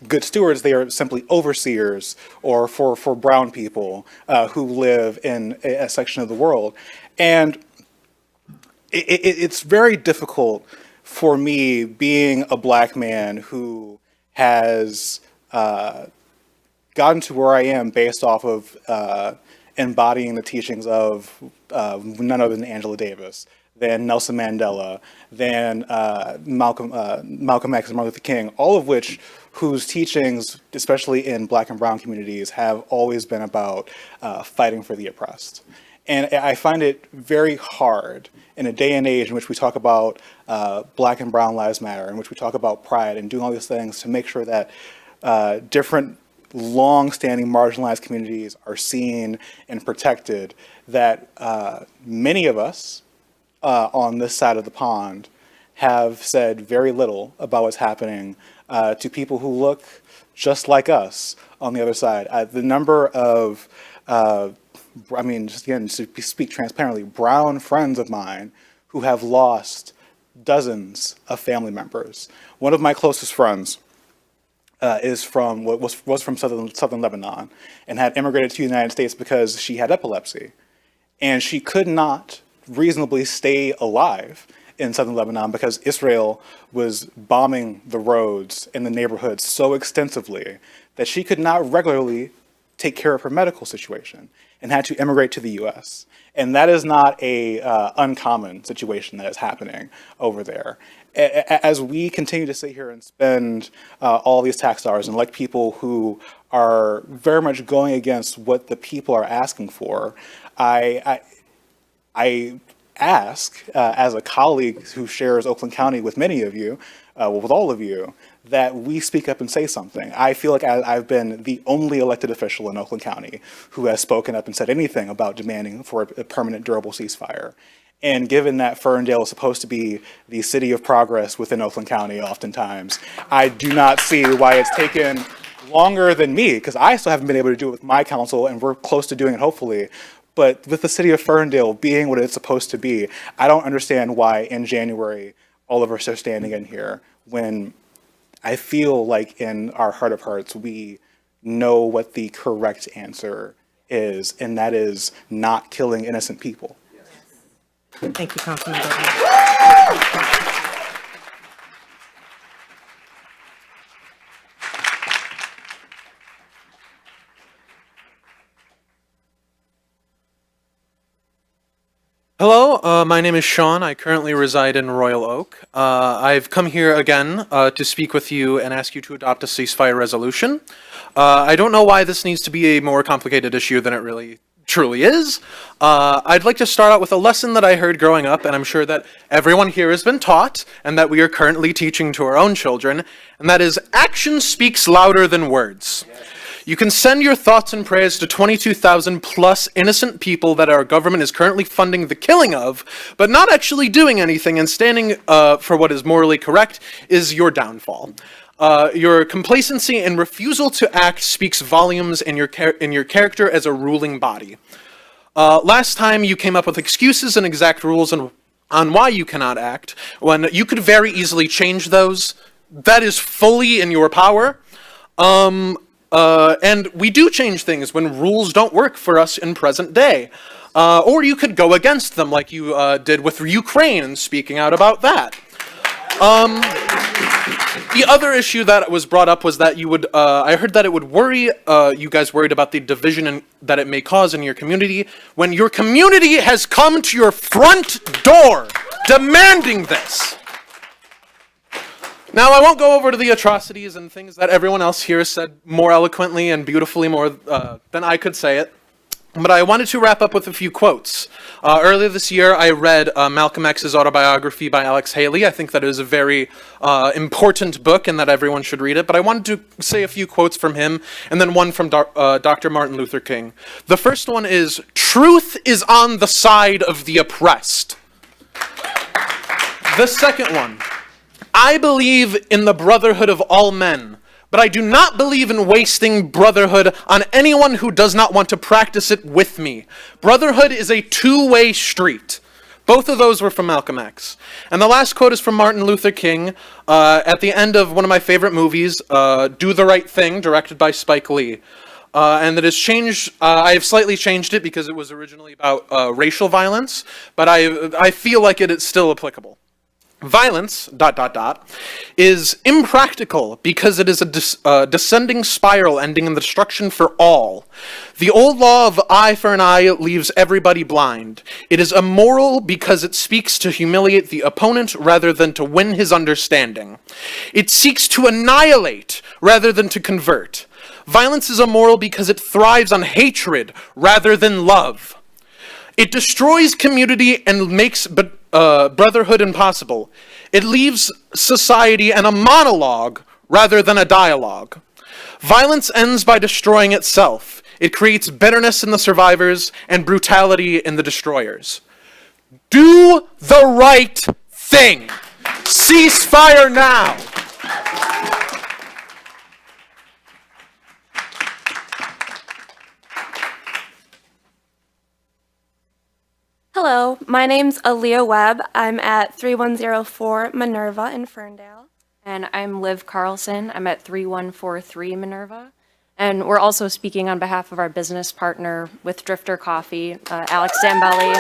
Speaker 3: good stewards, they are simply overseers, or for brown people who live in a section of the world. And it's very difficult for me, being a black man who has gotten to where I am based off of embodying the teachings of none other than Angela Davis, than Nelson Mandela, than Malcolm X and Martin Luther King, all of which whose teachings, especially in black and brown communities, have always been about fighting for the oppressed. And I find it very hard in a day and age in which we talk about Black and Brown Lives Matter, in which we talk about pride and doing all these things to make sure that different long-standing marginalized communities are seen and protected, that many of us on this side of the pond have said very little about what's happening to people who look just like us on the other side. The number of I mean, just again, to speak transparently, brown friends of mine who have lost dozens of family members. One of my closest friends is from was from southern Lebanon and had immigrated to the United States because she had epilepsy, and she could not reasonably stay alive in southern Lebanon because Israel was bombing the roads in the neighborhoods so extensively that she could not regularly take care of her medical situation and had to immigrate to the U.S. And that is not a uncommon situation that is happening over there. As we continue to sit here and spend all these tax dollars and elect people who are very much going against what the people are asking for, I ask, as a colleague who shares Oakland County with many of you, with all of you, that we speak up and say something. I feel like I've been the only elected official in Oakland County who has spoken up and said anything about demanding for a permanent, durable ceasefire. And given that Ferndale is supposed to be the city of progress within Oakland County oftentimes, I do not see why it's taken longer than me, because I still haven't been able to do it with my council, and we're close to doing it hopefully. But with the city of Ferndale being what it's supposed to be, I don't understand why in January all of us are standing in here when I feel like in our heart of hearts we know what the correct answer is, and that is not killing innocent people.
Speaker 1: Thank you, Councilman Bowden.
Speaker 4: Hello, my name is Sean. I currently reside in Royal Oak. I've come here again to speak with you and ask you to adopt a ceasefire resolution. I don't know why this needs to be a more complicated issue than it really truly is. I'd like to start out with a lesson that I heard growing up, and I'm sure that everyone here has been taught, and that we are currently teaching to our own children, and that is action speaks louder than words. You can send your thoughts and prayers to 22,000 plus innocent people that our government is currently funding the killing of, but not actually doing anything and standing for what is morally correct is your downfall. Your complacency and refusal to act speaks volumes in your character as a ruling body. Last time you came up with excuses and exact rules on why you cannot act, when you could very easily change those. That is fully in your power. And we do change things when rules don't work for us in present day. Or you could go against them like you did with Ukraine and speaking out about that. The other issue that was brought up was that you would, I heard that it would worry, you guys worried about the division that it may cause in your community, when your community has come to your front door demanding this. Now, I won't go over to the atrocities and things that everyone else here said more eloquently and beautifully more than I could say it, but I wanted to wrap up with a few quotes. Earlier this year, I read Malcolm X's autobiography by Alex Haley. I think that is a very important book and that everyone should read it, but I wanted to say a few quotes from him and then one from Dr. Martin Luther King. The first one is, "Truth is on the side of the oppressed." The second one, "I believe in the brotherhood of all men, but I do not believe in wasting brotherhood on anyone who does not want to practice it with me. Brotherhood is a two-way street." Both of those were from Malcolm X. And the last quote is from Martin Luther King at the end of one of my favorite movies, Do the Right Thing, directed by Spike Lee. And it has changed, I have slightly changed it because it was originally about racial violence, but I feel like it is still applicable. "Violence, ... is impractical because it is a descending spiral ending in the destruction for all. The old law of eye for an eye leaves everybody blind. It is immoral because it speaks to humiliate the opponent rather than to win his understanding. It seeks to annihilate rather than to convert. Violence is immoral because it thrives on hatred rather than love. It destroys community and makes brotherhood impossible. It leaves society in a monologue rather than a dialogue. Violence ends by destroying itself. It creates bitterness in the survivors and brutality in the destroyers. Do the right thing. Ceasefire now.
Speaker 2: Hello, my name's Aaliyah Webb. I'm at 3104 Minerva in Ferndale.
Speaker 8: And I'm Liv Carlson. I'm at 3143 Minerva. And we're also speaking on behalf of our business partner with Drifter Coffee, Alex Zambelli.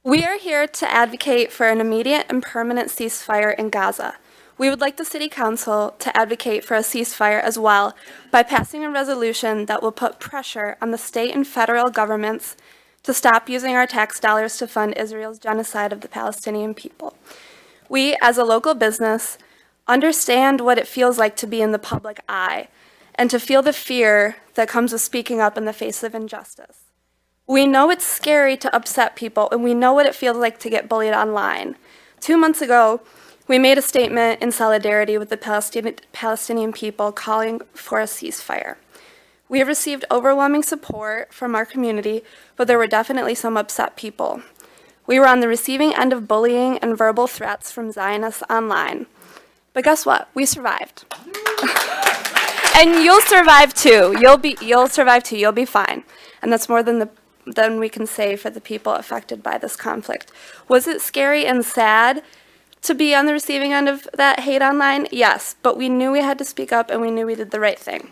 Speaker 2: We are here to advocate for an immediate and permanent ceasefire in Gaza. We would like the City Council to advocate for a ceasefire as well by passing a resolution that will put pressure on the state and federal governments to stop using our tax dollars to fund Israel's genocide of the Palestinian people. We, as a local business, understand what it feels like to be in the public eye and to feel the fear that comes with speaking up in the face of injustice. We know it's scary to upset people, and we know what it feels like to get bullied online. 2 months ago, we made a statement in solidarity with the Palestinian people calling for a ceasefire. We have received overwhelming support from our community, but there were definitely some upset people. We were on the receiving end of bullying and verbal threats from Zionists online. But guess what? We survived. And you'll survive too. You'll survive too. You'll be fine. And that's more than we can say for the people affected by this conflict. Was it scary and sad to be on the receiving end of that hate online? Yes, but we knew we had to speak up and we knew we did the right thing.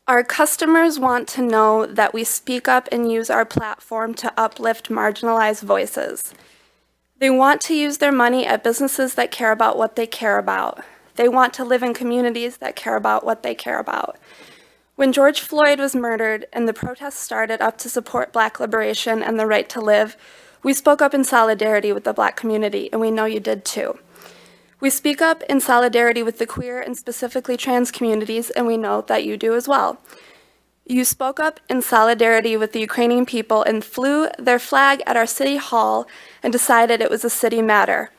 Speaker 2: Our customers want to know that we speak up and use our platform to uplift marginalized voices. They want to use their money at businesses that care about what they care about. They want to live in communities that care about what they care about. When George Floyd was murdered and the protests started up to support Black liberation and the right to live, we spoke up in solidarity with the Black community, and we know you did too. We speak up in solidarity with the queer and specifically trans communities, and we know that you do as well. You spoke up in solidarity with the Ukrainian people and flew their flag at our city hall and decided it was a city matter.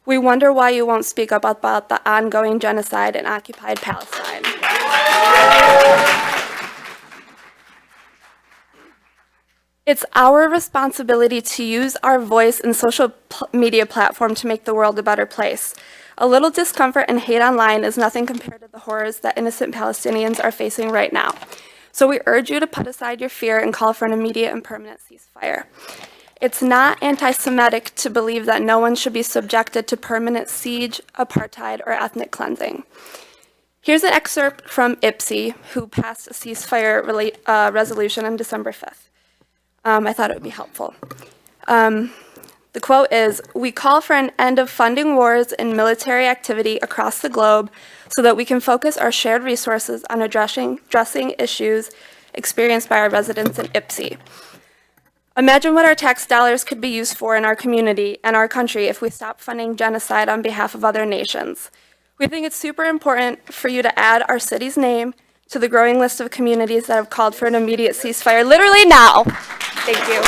Speaker 2: We wonder why you won't speak up about the ongoing genocide in occupied Palestine. It's our responsibility to use our voice and social media platform to make the world a better place. A little discomfort and hate online is nothing compared to the horrors that innocent Palestinians are facing right now. So we urge you to put aside your fear and call for an immediate and permanent ceasefire. It's not anti-Semitic to believe that no one should be subjected to permanent siege, apartheid, or ethnic cleansing. Here's an excerpt from IPSI, who passed a ceasefire resolution on December 5th. I thought it would be helpful. The quote is, "We call for an end of funding wars and military activity across the globe so that we can focus our shared resources on addressing issues experienced by our residents in IPSI. Imagine what our tax dollars could be used for in our community and our country if we stop funding genocide on behalf of other nations. We think it's super important for you to add our city's name to the growing list of communities that have called for an immediate ceasefire literally now." Thank you.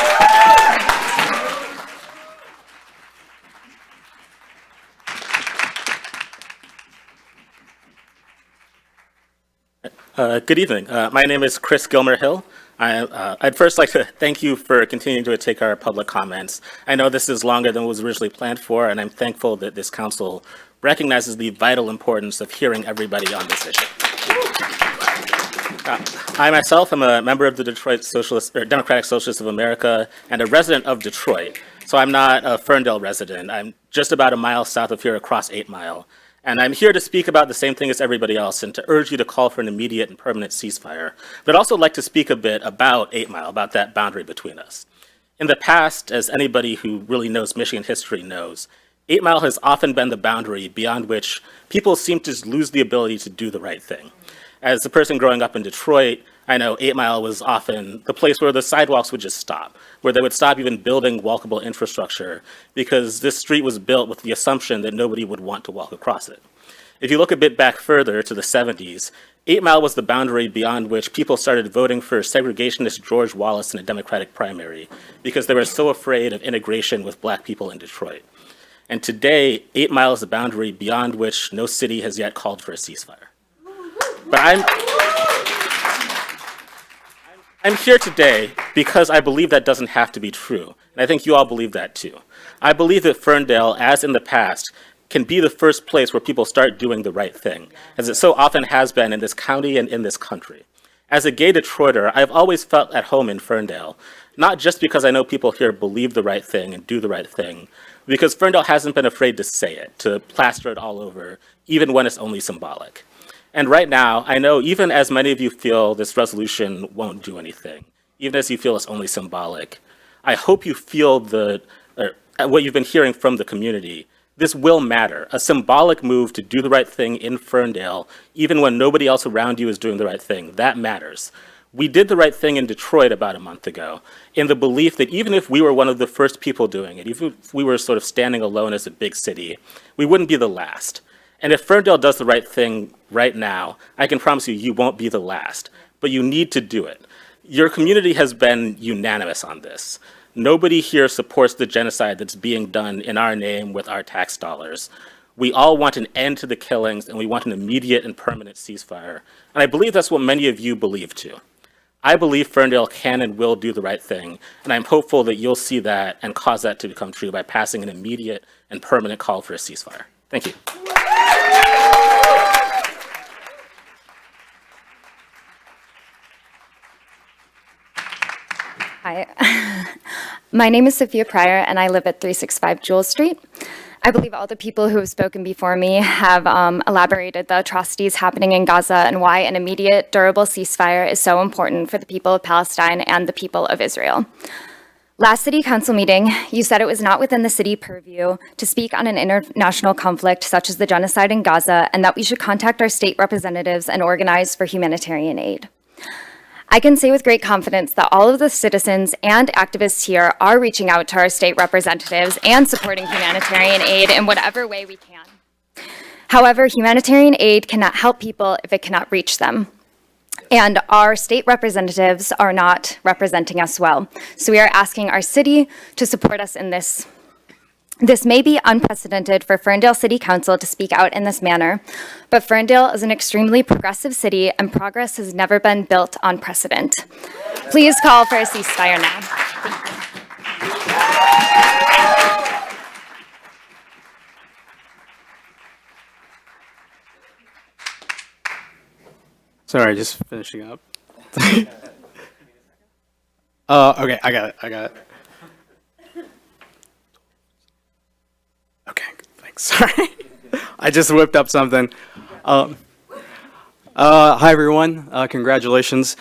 Speaker 22: Good evening. My name is Chris Gilmer Hill. I'd first like to thank you for continuing to take our public comments. I know this is longer than was originally planned for, and I'm thankful that this council recognizes the vital importance of hearing everybody on this issue. I myself am a member of the Democratic Socialists of America and a resident of Detroit. So I'm not a Ferndale resident. I'm just about a mile south of here across 8 Mile. And I'm here to speak about the same thing as everybody else and to urge you to call for an immediate and permanent ceasefire. But I'd also like to speak a bit about 8 Mile, about that boundary between us. In the past, as anybody who really knows Michigan history knows, 8 Mile has often been the boundary beyond which people seem to lose the ability to do the right thing. As a person growing up in Detroit, I know 8 Mile was often the place where the sidewalks would just stop, where they would stop even building walkable infrastructure because this street was built with the assumption that nobody would want to walk across it. If you look a bit back further to the 70s, 8 Mile was the boundary beyond which people started voting for segregationist George Wallace in a Democratic primary because they were so afraid of integration with Black people in Detroit. And today, 8 Mile is the boundary beyond which no city has yet called for a ceasefire. But I'm here today because I believe that doesn't have to be true. And I think you all believe that too. I believe that Ferndale, as in the past, can be the first place where people start doing the right thing, as it so often has been in this county and in this country. As a gay Detroiter, I've always felt at home in Ferndale, not just because I know people here believe the right thing and do the right thing, because Ferndale hasn't been afraid to say it, to plaster it all over, even when it's only symbolic. And right now, I know even as many of you feel this resolution won't do anything, even as you feel it's only symbolic, I hope you feel what you've been hearing from the community. This will matter. A symbolic move to do the right thing in Ferndale, even when nobody else around you is doing the right thing, that matters. We did the right thing in Detroit about a month ago, in the belief that even if we were one of the first people doing it, even if we were sort of standing alone as a big city, we wouldn't be the last. And if Ferndale does the right thing right now, I can promise you, you won't be the last. But you need to do it. Your community has been unanimous on this. Nobody here supports the genocide that's being done in our name with our tax dollars. We all want an end to the killings, and we want an immediate and permanent ceasefire. And I believe that's what many of you believe too. I believe Ferndale can and will do the right thing, and I'm hopeful that you'll see that and cause that to become true by passing an immediate and permanent call for a ceasefire. Thank you.
Speaker 5: Hi, my name is Sophia Pryor, and I live at 365 Jewel Street. I believe all the people who have spoken before me have elaborated the atrocities happening in Gaza and why an immediate, durable ceasefire is so important for the people of Palestine and the people of Israel. Last City Council meeting, you said it was not within the city purview to speak on an international conflict such as the genocide in Gaza, and that we should contact our state representatives and organize for humanitarian aid. I can say with great confidence that all of the citizens and activists here are reaching out to our state representatives and supporting humanitarian aid in whatever way we can. However, humanitarian aid cannot help people if it cannot reach them. And our state representatives are not representing us well. So we are asking our city to support us in this. This may be unprecedented for Ferndale City Council to speak out in this manner, but Ferndale is an extremely progressive city and progress has never been built on precedent. Please call for a ceasefire now.
Speaker 9: Sorry, just finishing up. Okay, I got it. Okay, thanks. Sorry. I just whipped up something. Hi, everyone. Congratulations.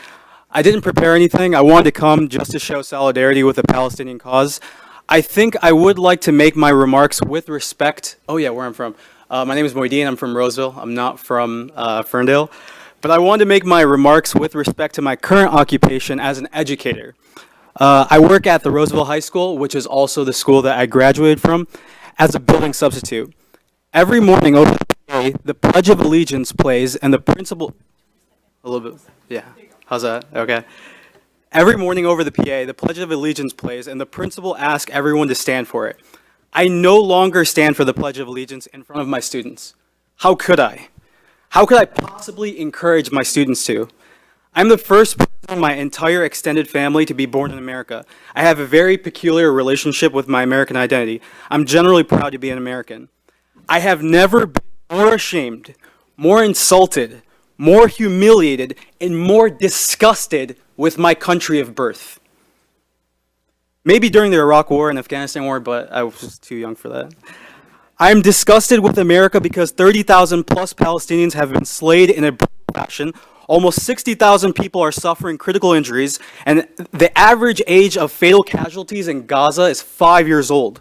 Speaker 9: I didn't prepare anything. I wanted to come just to show solidarity with the Palestinian cause. I think I would like to make my remarks with respect. Oh, yeah, where I'm from. My name is Moideen. I'm from Roseville. I'm not from Ferndale. But I wanted to make my remarks with respect to my current occupation as an educator. I work at the Roseville High School, which is also the school that I graduated from, as a building substitute. Every morning over the PA, the Pledge of Allegiance plays and the principal... A little bit, yeah. How's that? Okay. Every morning over the PA, the Pledge of Allegiance plays and the principal asks everyone to stand for it. I no longer stand for the Pledge of Allegiance in front of my students. How could I? How could I possibly encourage my students to? I'm the first person in my entire extended family to be born in America. I have a very peculiar relationship with my American identity. I'm generally proud to be an American. I have never been more ashamed, more insulted, more humiliated, and more disgusted with my country of birth. Maybe during the Iraq War and Afghanistan War, but I was just too young for that. I am disgusted with America because 30,000 plus Palestinians have been slayed in a brutal fashion. Almost 60,000 people are suffering critical injuries, and the average age of fatal casualties in Gaza is 5 years old.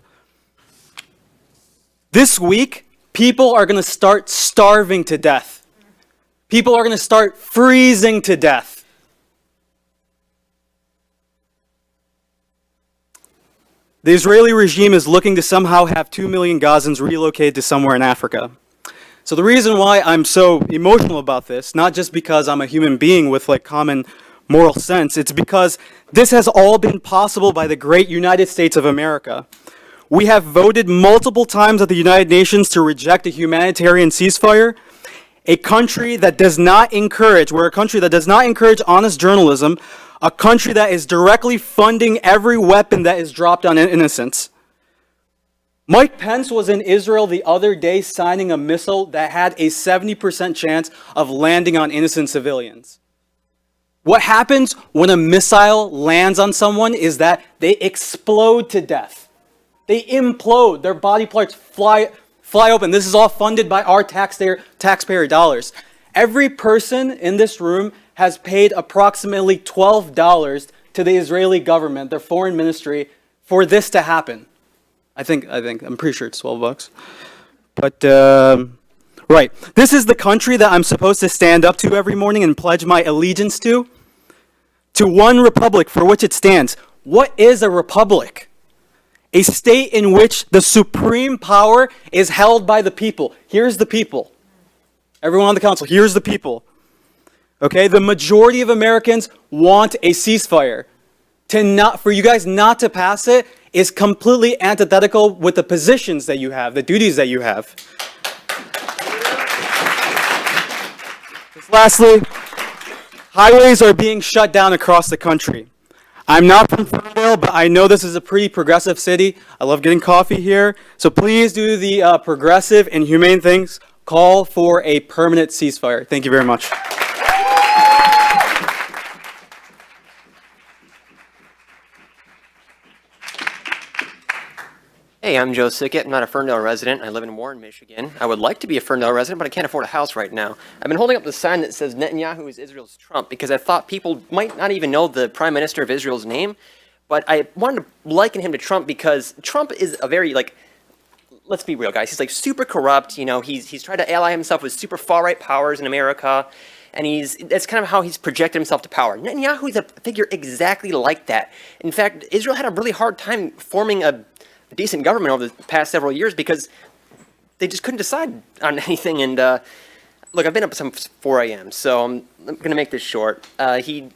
Speaker 9: This week, people are going to start starving to death. People are going to start freezing to death. The Israeli regime is looking to somehow have 2 million Gazans relocated to somewhere in Africa. So the reason why I'm so emotional about this, not just because I'm a human being with like common moral sense, it's because this has all been possible by the great United States of America. We have voted multiple times at the United Nations to reject a humanitarian ceasefire. A country that does not encourage, we're a country that does not encourage honest journalism, a country that is directly funding every weapon that is dropped on innocents. Mike Pence was in Israel the other day signing a missile that had a 70% chance of landing on innocent civilians. What happens when a missile lands on someone is that they explode to death. They implode. Their body parts fly open. This is all funded by our taxpayer dollars. Every person in this room has paid approximately $12 to the Israeli government, their foreign ministry, for this to happen. I'm pretty sure it's $12. But, right. This is the country that I'm supposed to stand up to every morning and pledge my allegiance to one republic for which it stands. What is a republic? A state in which the supreme power is held by the people. Here's the people. Everyone on the council, here's the people. Okay, the majority of Americans want a ceasefire. For you guys not to pass it is completely antithetical with the positions that you have, the duties that you have. Lastly, highways are being shut down across the country. I'm not from Ferndale, but I know this is a pretty progressive city. I love getting coffee here. So please do the progressive and humane things. Call for a permanent ceasefire. Thank you very much.
Speaker 7: Hey, I'm Joe Sickett. I'm not a Ferndale resident. I live in Warren, Michigan. I would like to be a Ferndale resident, but I can't afford a house right now. I've been holding up the sign that says Netanyahu is Israel's Trump because I thought people might not even know the Prime Minister of Israel's name, but I wanted to liken him to Trump because Trump is a very, let's be real, guys. He's super corrupt. He's tried to ally himself with super far-right powers in America, and that's kind of how he's projected himself to power. Netanyahu is a figure exactly like that. In fact, Israel had a really hard time forming a decent government over the past several years because they just couldn't decide on anything. And look, I've been up since 4 a.m., so I'm going to make this short. He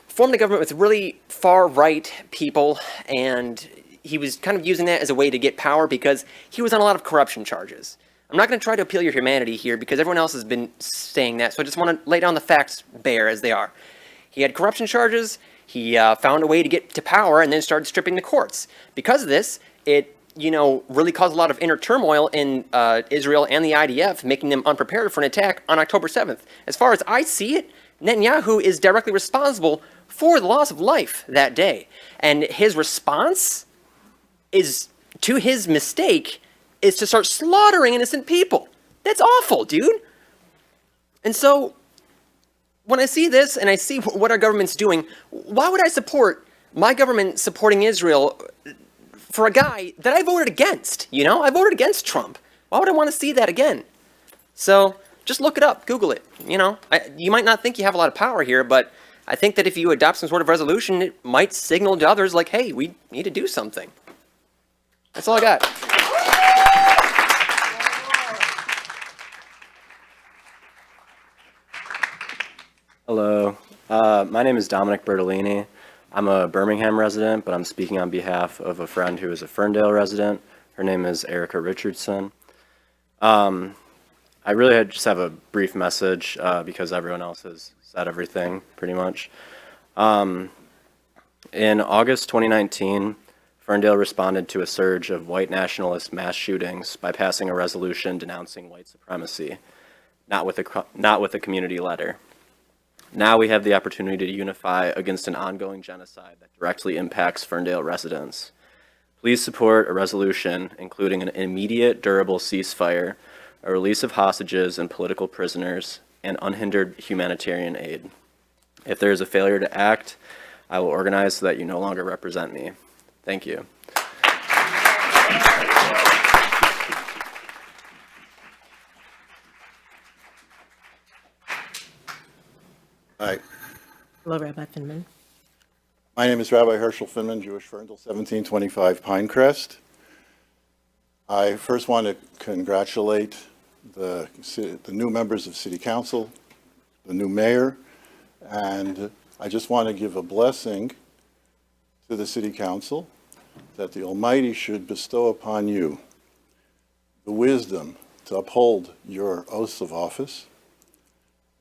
Speaker 7: formed a government with really far-right people, and he was kind of using that as a way to get power because he was on a lot of corruption charges. I'm not going to try to appeal your humanity here because everyone else has been saying that, so I just want to lay down the facts bare as they are. He had corruption charges. He found a way to get to power and then started stripping the courts. Because of this, it really caused a lot of inner turmoil in Israel and the IDF, making them unprepared for an attack on October 7th. As far as I see it, Netanyahu is directly responsible for the loss of life that day. And his response is to his mistake is to start slaughtering innocent people. That's awful, dude. And so when I see this and I see what our government's doing, why would I support my government supporting Israel for a guy that I voted against? I voted against Trump. Why would I want to see that again? So just look it up, Google it. You might not think you have a lot of power here, but I think that if you adopt some sort of resolution, it might signal to others like, hey, we need to do something. That's all I got.
Speaker 14: Hello, my name is Dominic Bertolini. I'm a Birmingham resident, but I'm speaking on behalf of a friend who is a Ferndale resident. Her name is Erica Richardson. I really just have a brief message because everyone else has said everything, pretty much. In August 2019, Ferndale responded to a surge of white nationalist mass shootings by passing a resolution denouncing white supremacy, not with a community letter. Now we have the opportunity to unify against an ongoing genocide that directly impacts Ferndale residents. Please support a resolution including an immediate, durable ceasefire, a release of hostages and political prisoners, and unhindered humanitarian aid. If there is a failure to act, I will organize so that you no longer represent me. Thank you.
Speaker 11: Hi.
Speaker 1: Hello, Rabbi Finman.
Speaker 11: My name is Rabbi Herschel Finman, Jewish Ferndale, 1725 Pinecrest. I first want to congratulate the new members of City Council, the new mayor, and I just want to give a blessing to the City Council that the Almighty should bestow upon you the wisdom to uphold your oaths of office,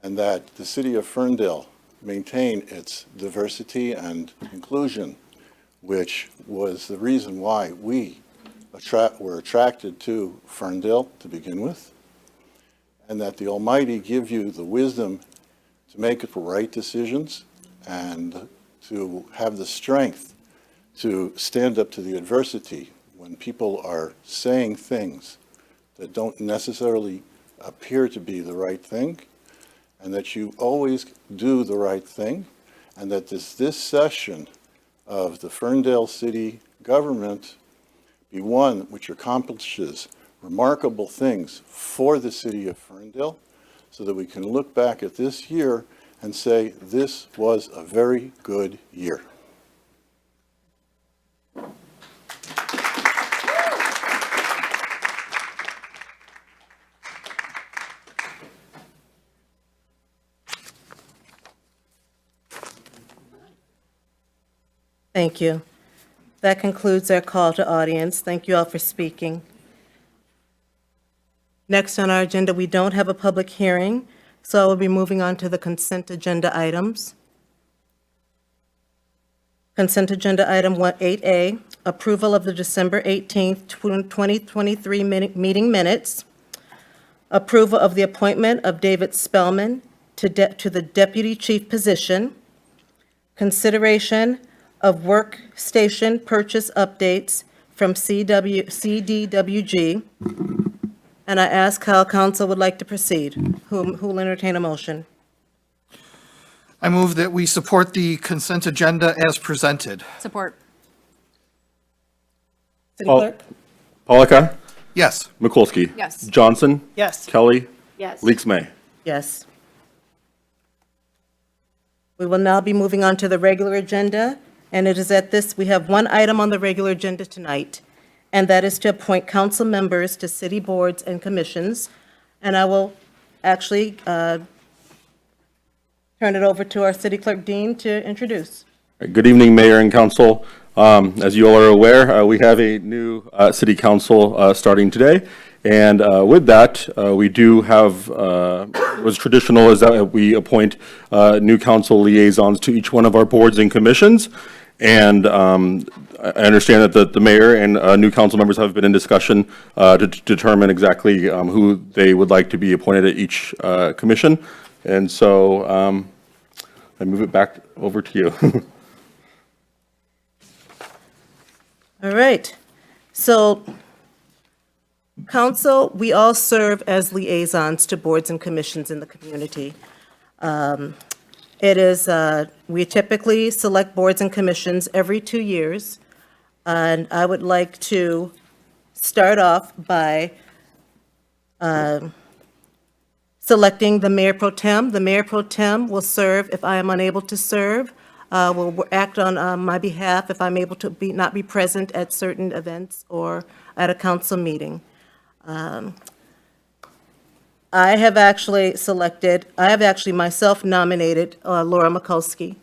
Speaker 11: and that the city of Ferndale maintain its diversity and inclusion, which was the reason why we were attracted to Ferndale to begin with, and that the Almighty give you the wisdom to make the right decisions and to have the strength to stand up to the adversity when people are saying things that don't necessarily appear to be the right thing, and that you always do the right thing, and that this session of the Ferndale City government be one which accomplishes remarkable things for the city of Ferndale, so that we can look back at this year and say, this was a very good year.
Speaker 1: Thank you. That concludes our call to audience. Thank you all for speaking. Next on our agenda, we don't have a public hearing, so I will be moving on to the consent agenda items. Consent agenda item 8A, approval of the December 18th, 2023 meeting minutes. Approval of the appointment of David Spellman to the deputy chief position. Consideration of workstation purchase updates from CDWG. And I ask how council would like to proceed. Who will entertain a motion?
Speaker 6: I move that we support the consent agenda as presented.
Speaker 15: Support.
Speaker 1: City Clerk?
Speaker 10: Polika?
Speaker 6: Yes.
Speaker 10: Mikulski?
Speaker 15: Yes.
Speaker 10: Johnson?
Speaker 15: Yes.
Speaker 10: Kelly?
Speaker 15: Yes.
Speaker 10: Leaks May?
Speaker 1: Yes. We will now be moving on to the regular agenda, and it is at this, we have one item on the regular agenda tonight, and that is to appoint council members to city boards and commissions. And I will actually turn it over to our city clerk, Dean, to introduce.
Speaker 10: Good evening, Mayor and Council. As you all are aware, we have a new city council starting today. And with that, we do have, what's traditional is that we appoint new council liaisons to each one of our boards and commissions. And I understand that the mayor and new council members have been in discussion to determine exactly who they would like to be appointed at each commission. And so I move it back over to you.
Speaker 1: All right. So, council, we all serve as liaisons to boards and commissions in the community. It is, we typically select boards and commissions every 2 years. And I would like to start off by selecting the mayor pro tem. The mayor pro tem will serve if I am unable to serve, will act on my behalf if I'm able to not be present at certain events or at a council meeting. I have actually myself nominated Laura Mikulski.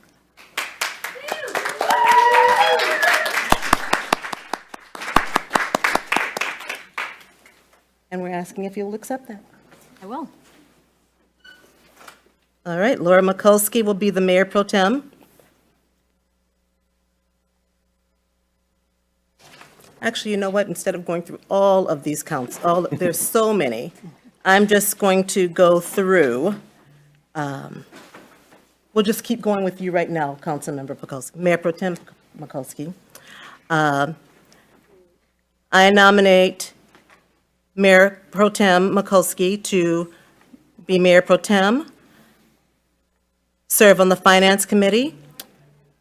Speaker 1: And we're asking if you'll accept that.
Speaker 15: I will.
Speaker 1: All right, Laura Mikulski will be the mayor pro tem. Actually, you know what? Instead of going through all of these counts, there's so many, I'm just going to go through. We'll just keep going with you right now, Councilmember Mikulski, Mayor Pro Tem Mikulski. I nominate Mayor Pro Tem Mikulski to be Mayor Pro Tem, serve on the Finance Committee,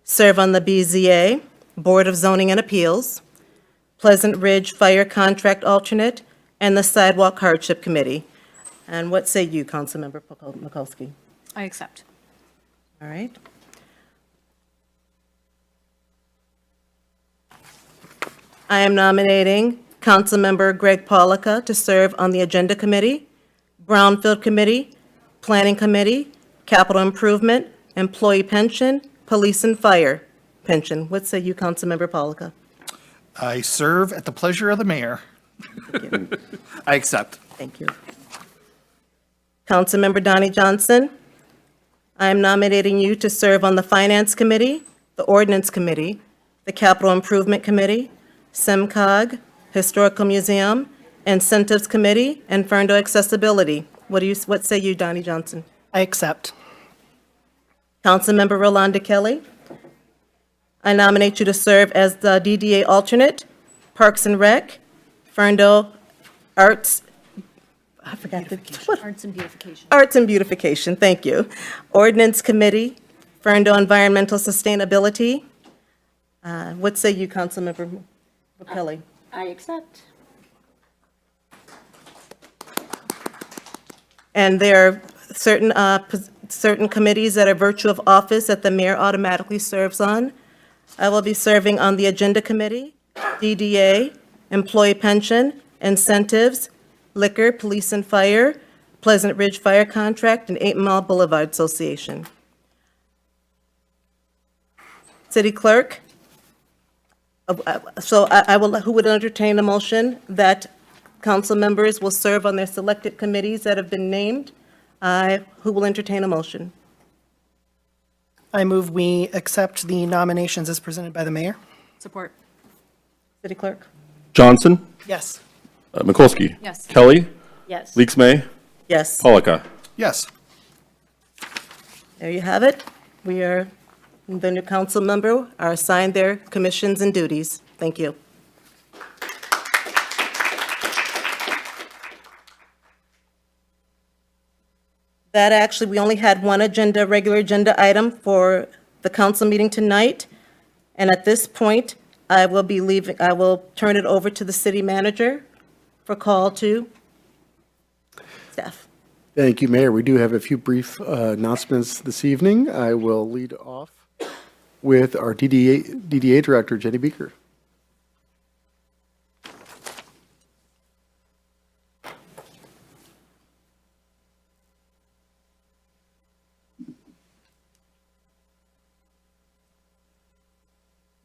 Speaker 1: serve on the BZA, Board of Zoning and Appeals, Pleasant Ridge Fire Contract Alternate, and the Sidewalk Hardship Committee. And what say you, Councilmember Mikulski?
Speaker 15: I accept.
Speaker 1: All right. I am nominating Councilmember Greg Polika to serve on the Agenda Committee, Brownfield Committee, Planning Committee, Capital Improvement, Employee Pension, Police and Fire Pension. What say you, Councilmember Polika?
Speaker 6: I serve at the pleasure of the mayor. I accept.
Speaker 1: Thank you. Councilmember Donnie Johnson, I am nominating you to serve on the Finance Committee, the Ordinance Committee, the Capital Improvement Committee, SEMCOG, Historical Museum, Incentives Committee, and Ferndale Accessibility. What say you, Donnie Johnson?
Speaker 6: I accept.
Speaker 1: Councilmember Rolanda Kelly. I nominate you to serve as the DDA alternate, Parks and Rec, Ferndale Arts, I forgot the, what?
Speaker 12: Arts and beautification.
Speaker 1: Arts and Beautification, thank you. Ordinance Committee, Ferndale Environmental Sustainability. What say you, Councilmember Kelly?
Speaker 12: I accept.
Speaker 1: And there are certain committees that are virtue of office that the mayor automatically serves on. I will be serving on the Agenda Committee, DDA, Employee Pension, Incentives, Liquor, Police and Fire, Pleasant Ridge Fire Contract, and 8 Mile Boulevard Association. City Clerk. So I will, who would entertain a motion that council members will serve on their selected committees that have been named? Who will entertain a motion?
Speaker 13: I move we accept the nominations as presented by the mayor.
Speaker 12: Support.
Speaker 1: City Clerk?
Speaker 10: Johnson,
Speaker 13: Yes.
Speaker 10: Mikulski.
Speaker 12: Yes.
Speaker 10: Kelly,
Speaker 12: Yes.
Speaker 10: Leaks May,
Speaker 1: Yes.
Speaker 10: Polika.
Speaker 6: Yes.
Speaker 1: There you have it. The new council member are assigned their commissions and duties. Thank you. That actually, we only had one regular agenda item for the council meeting tonight. And at this point, I will turn it over to the city manager for call to staff.
Speaker 23: Thank you, Mayor. We do have a few brief announcements this evening. I will lead off with our DDA Director, Jenny Beaker.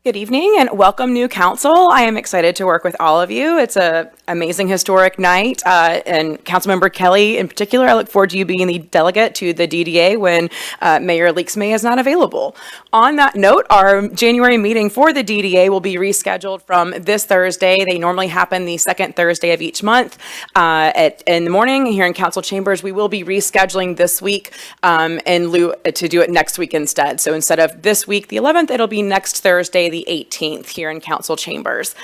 Speaker 24: Good evening and welcome new council. I am excited to work with all of you. It's an amazing historic night and Councilmember Kelly in particular, I look forward to you being the delegate to the DDA when Mayor Leaks May is not available. On that note, our January meeting for the DDA will be rescheduled from this Thursday. They normally happen the second Thursday of each month in the morning here in council chambers. We will be rescheduling this week in lieu to do it next week instead. So instead of this week, the 11th, it'll be next Thursday, the 18th here in council chambers.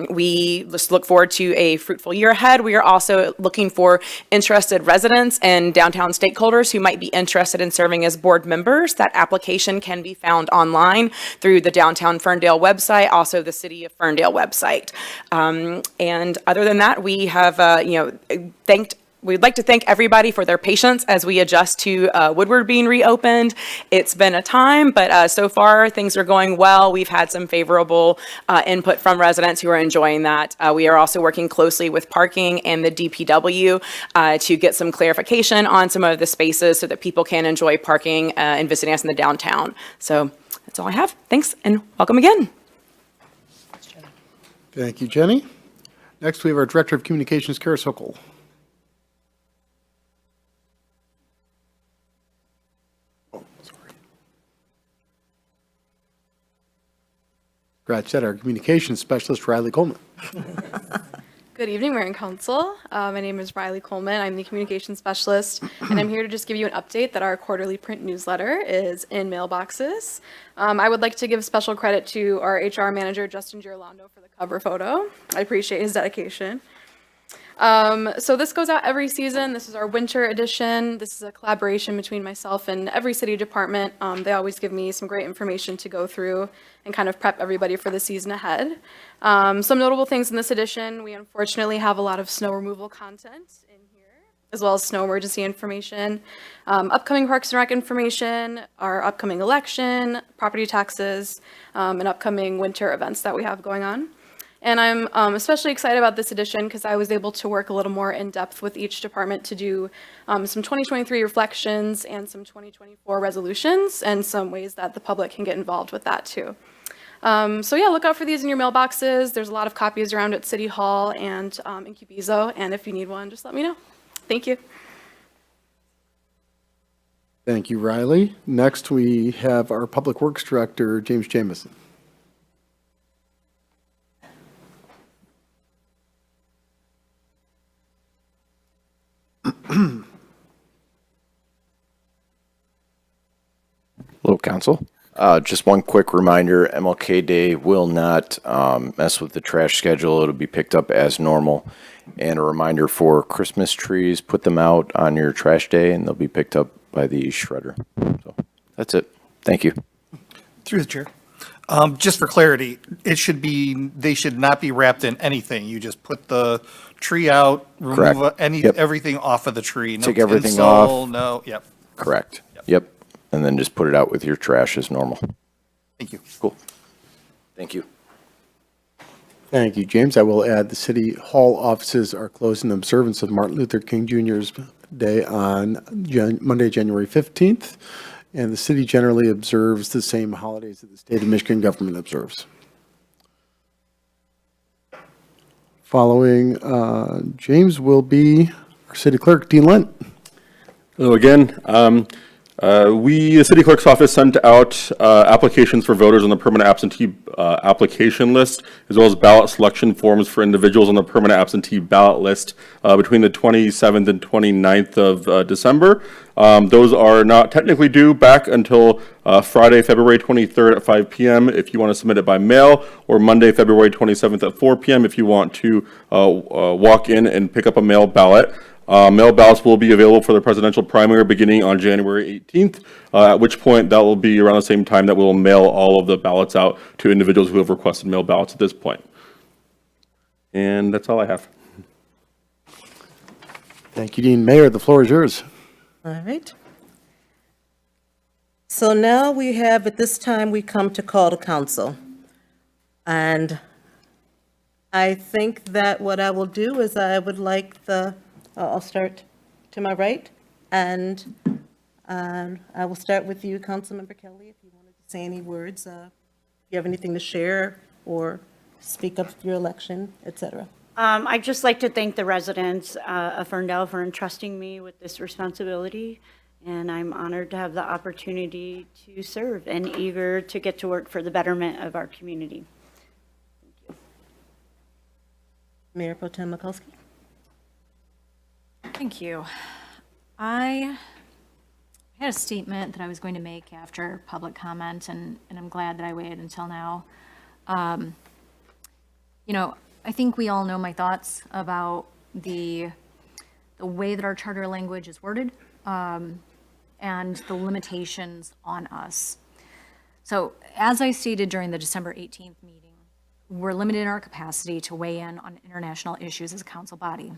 Speaker 24: We just look forward to a fruitful year ahead. We are also looking for interested residents and downtown stakeholders who might be interested in serving as board members. That application can be found online through the Downtown Ferndale website, also the City of Ferndale website. And other than that, we have we'd like to thank everybody for their patience as we adjust to Woodward being reopened. It's been a time, but so far things are going well. We've had some favorable input from residents who are enjoying that. We are also working closely with parking and the DPW to get some clarification on some of the spaces so that people can enjoy parking and visiting us in the downtown. So that's all I have. Thanks and welcome again.
Speaker 23: Thank you, Jenny. Next, we have our Director of Communications, Kara Sokol. Scratch that, our Communications Specialist, Riley Coleman.
Speaker 2: Good evening, Mayor and Council. My name is Riley Coleman. I'm the Communications Specialist, and I'm here to just give you an update that our quarterly print newsletter is in mailboxes. I would like to give special credit to our HR manager, Justin Girolando, for the cover photo. I appreciate his dedication. So this goes out every season. This is our winter edition. This is a collaboration between myself and every city department. They always give me some great information to go through and kind of prep everybody for the season ahead. Some notable things in this edition, we unfortunately have a lot of snow removal content in here, as well as snow emergency information, upcoming Parks and Rec information, our upcoming election, property taxes, and upcoming winter events that we have going on. And I'm especially excited about this edition because I was able to work a little more in depth with each department to do some 2023 reflections and some 2024 resolutions and some ways that the public can get involved with that too. So yeah, look out for these in your mailboxes. There's a lot of copies around at City Hall and in Cubizo, and if you need one, just let me know. Thank you.
Speaker 23: Thank you, Riley. Next, we have our Public Works Director, James Jamison.
Speaker 12: Council. Just one quick reminder, MLK Day will not mess with the trash schedule. It'll be picked up as normal. And a reminder for Christmas trees, put them out on your trash day and they'll be picked up by the shredder. So that's it. Thank you.
Speaker 6: Through the chair. Just for clarity, they should not be wrapped in anything. You just put the tree out, remove
Speaker 12: Correct.
Speaker 6: everything off of the tree. No
Speaker 12: Take everything
Speaker 6: tinsel,
Speaker 12: off.
Speaker 6: No, yep.
Speaker 12: Correct. Yep. And then just put it out with your trash as normal.
Speaker 6: Thank you.
Speaker 12: Cool. Thank you.
Speaker 23: Thank you, James. I will add the City Hall offices are closed in observance of Martin Luther King Jr.'s Day on Monday, January 15th. And the city generally observes the same holidays that the state of Michigan government observes. Following James will be our city clerk, Dean Lent.
Speaker 10: Hello again. The city clerk's office sent out applications for voters on the permanent absentee application list, as well as ballot selection forms for individuals on the permanent absentee ballot list between the 27th and 29th of December. Those are not technically due back until Friday, February 23rd at 5 p.m. if you want to submit it by mail, or Monday, February 27th at 4 p.m. if you want to walk in and pick up a mail ballot. Mail ballots will be available for the presidential primary beginning on January 18th, at which point that will be around the same time that we'll mail all of the ballots out to individuals who have requested mail ballots at this point. And that's all I have.
Speaker 23: Thank you, Dean. Mayor, the floor is yours.
Speaker 1: All right. So now we have, at this time, we come to call to council. And I think that what I will do is I would like I'll start to my right, and I will start with you, Councilmember Kelly, if you wanted to say any words, if you have anything to share or speak up for your election, et cetera.
Speaker 16: I'd just like to thank the residents of Ferndale for entrusting me with this responsibility, and I'm honored to have the opportunity to serve and eager to get to work for the betterment of our community. Thank you.
Speaker 1: Mayor Pro Tem Mikulski.
Speaker 17: Thank you. I had a statement that I was going to make after public comment, and I'm glad that I waited until now. You know, I think we all know my thoughts about the way that our charter language is worded, and the limitations on us. So, as I stated during the December 18th meeting, we're limited in our capacity to weigh in on international issues as a council body.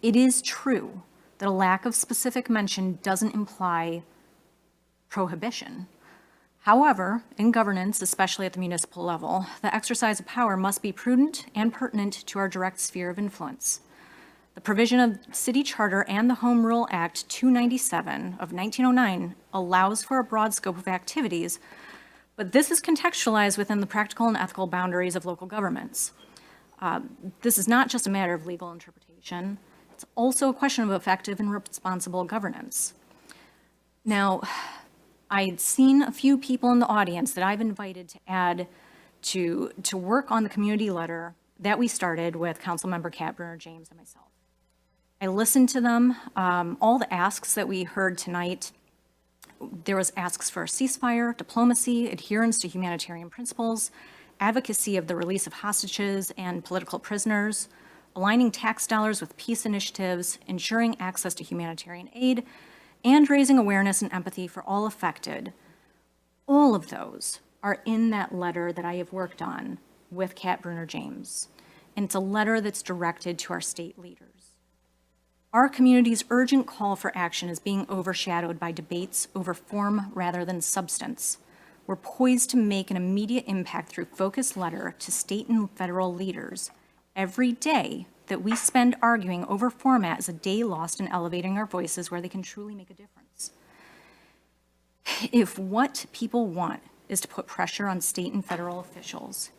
Speaker 17: It is true that a lack of specific mention doesn't imply prohibition. However, in governance, especially at the municipal level, the exercise of power must be prudent and pertinent to our direct sphere of influence. The provision of City Charter and the Home Rule Act 297 of 1909 allows for a broad scope of activities, but this is contextualized within the practical and ethical boundaries of local governments. This is not just a matter of legal interpretation. It's also a question of effective and responsible governance. Now, I'd seen a few people in the audience that I've invited to add to work on the community letter that we started with Councilmember Kat Brunner-James and myself. I listened to them, all the asks that we heard tonight. There was asks for a ceasefire, diplomacy, adherence to humanitarian principles, advocacy of the release of hostages and political prisoners, aligning tax dollars with peace initiatives, ensuring access to humanitarian aid, and raising awareness and empathy for all affected. All of those are in that letter that I have worked on with Kat Brunner-James. And it's a letter that's directed to our state leaders. Our community's urgent call for action is being overshadowed by debates over form rather than substance. We're poised to make an immediate impact through focused letter to state and federal leaders. Every day that we spend arguing over format is a day lost in elevating our voices where they can truly make a difference. If what people want is to put pressure on state and federal officials,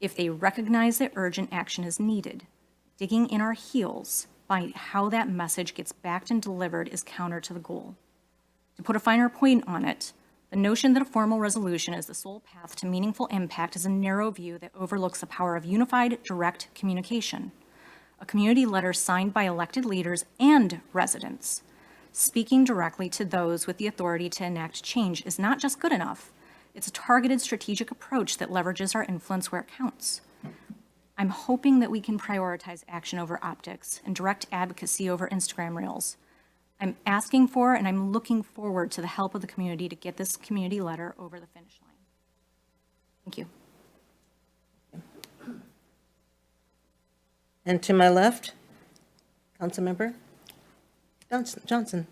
Speaker 17: if they recognize that urgent action is needed, digging in our heels by how that message gets backed and delivered is counter to the goal. To put a finer point on it, the notion that a formal resolution is the sole path to meaningful impact is a narrow view that overlooks the power of unified, direct communication. A community letter signed by elected leaders and residents speaking directly to those with the authority to enact change is not just good enough. It's a targeted strategic approach that leverages our influence where it counts. I'm hoping that we can prioritize action over optics and direct advocacy over Instagram reels. I'm asking for and I'm looking forward to the help of the community to get this community letter over the finish line. Thank you.
Speaker 1: And to my left, Councilmember Johnson.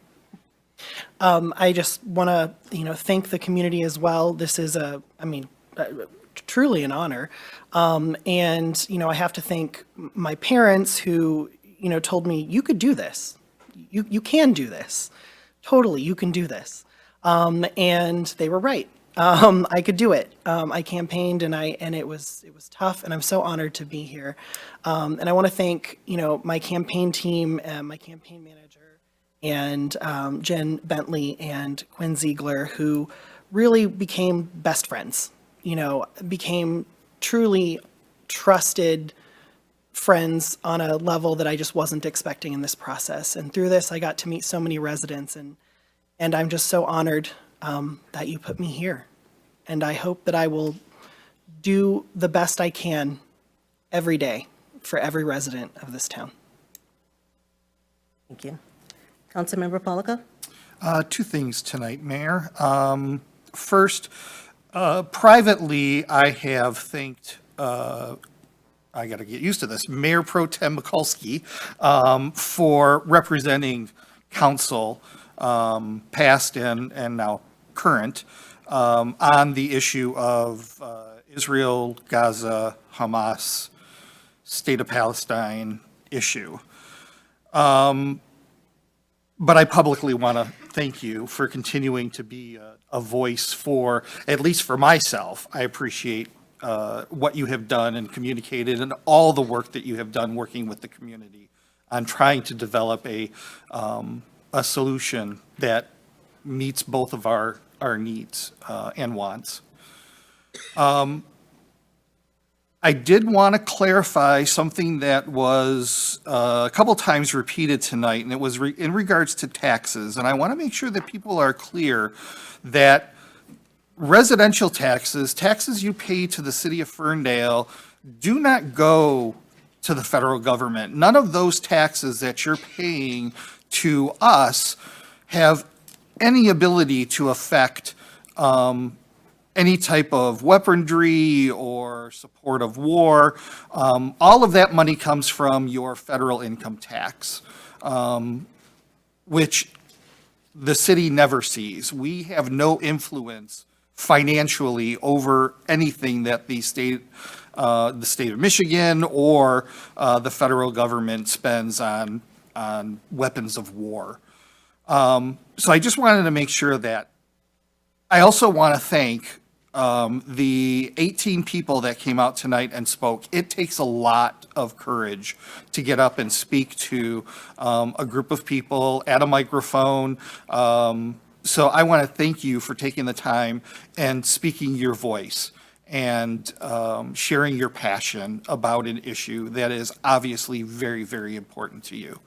Speaker 13: I just want to, thank the community as well. This is truly an honor. And, I have to thank my parents who, told me, you could do this. You can do this. Totally, you can do this. And they were right. I could do it. I campaigned and it was tough, and I'm so honored to be here. And I want to thank, my campaign team and my campaign manager and Jen Bentley and Quinn Ziegler, who really became best friends, became truly trusted friends on a level that I just wasn't expecting in this process. And through this, I got to meet so many residents, and I'm just so honored that you put me here. And I hope that I will do the best I can every day for every resident of this town.
Speaker 1: Thank you. Councilmember Polika?
Speaker 6: Two things tonight, Mayor. First, privately, I have thanked, I got to get used to this, Mayor Pro Tem Mikulski for representing council, past and now current, on the issue of Israel, Gaza, Hamas, State of Palestine issue. But I publicly want to thank you for continuing to be a voice for, at least for myself. I appreciate what you have done and communicated and all the work that you have done working with the community on trying to develop a solution that meets both of our needs and wants. I did want to clarify something that was a couple times repeated tonight, and it was in regards to taxes. And I want to make sure that people are clear that residential taxes you pay to the city of Ferndale, do not go to the federal government. None of those taxes that you're paying to us have any ability to affect any type of weaponry or support of war. All of that money comes from your federal income tax, which the city never sees. We have no influence financially over anything that the state of Michigan or the federal government spends on weapons of war. So I just wanted to make sure that I also want to thank the 18 people that came out tonight and spoke. It takes a lot of courage to get up and speak to a group of people at a microphone. So I want to thank you for taking the time and speaking your voice and sharing your passion about an issue that is obviously very, very important to you.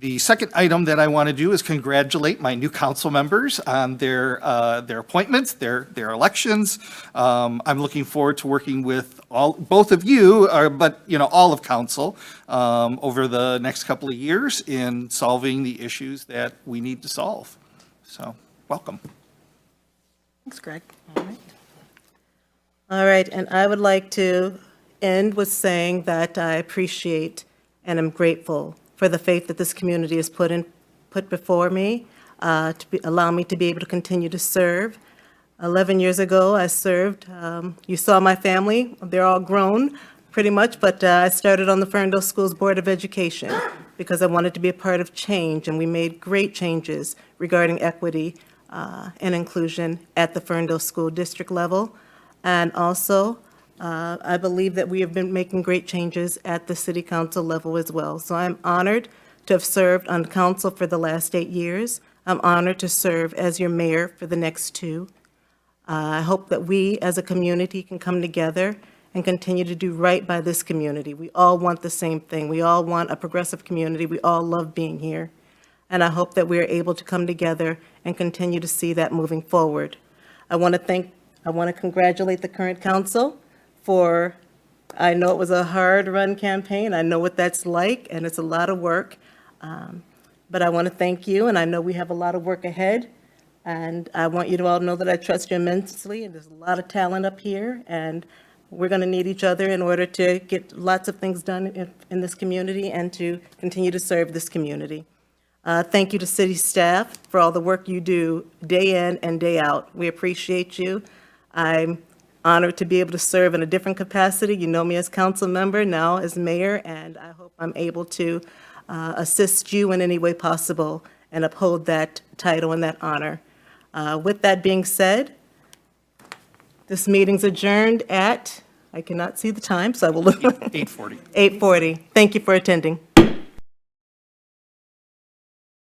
Speaker 6: The second item that I want to do is congratulate my new council members on their appointments, their elections. I'm looking forward to working with both of you, but all of council over the next couple of years in solving the issues that we need to solve. So, welcome.
Speaker 1: Thanks, Greg. All right, and I would like to end with saying that I appreciate and am grateful for the faith that this community has put before me, allow me to be able to continue to serve. 11 years ago, I served. You saw my family. They're all grown, pretty much, but I started on the Ferndale Schools Board of Education because I wanted to be a part of change, and we made great changes regarding equity and inclusion at the Ferndale School District level. And also, I believe that we have been making great changes at the city council level as well. So I'm honored to have served on council for the last 8 years. I'm honored to serve as your mayor for the next 2. I hope that we as a community can come together and continue to do right by this community. We all want the same thing. We all want a progressive community. We all love being here. and I hope that we are able to come together and continue to see that moving forward. I want to congratulate the current council for, I know it was a hard-run campaign. I know what that's like, and it's a lot of work. But I want to thank you, and I know we have a lot of work ahead. And I want you to all know that I trust you immensely, and there's a lot of talent up here, and we're going to need each other in order to get lots of things done in this community and to continue to serve this community. Thank you to city staff for all the work you do day in and day out. We appreciate you. I'm honored to be able to serve in a different capacity. You know me as council member, now as mayor, and I hope I'm able to assist you in any way possible and uphold that title and that honor. With that being said, this meeting's adjourned at, I cannot see the time, so I will look.
Speaker 6: 8:40.
Speaker 1: 8:40. Thank you for attending.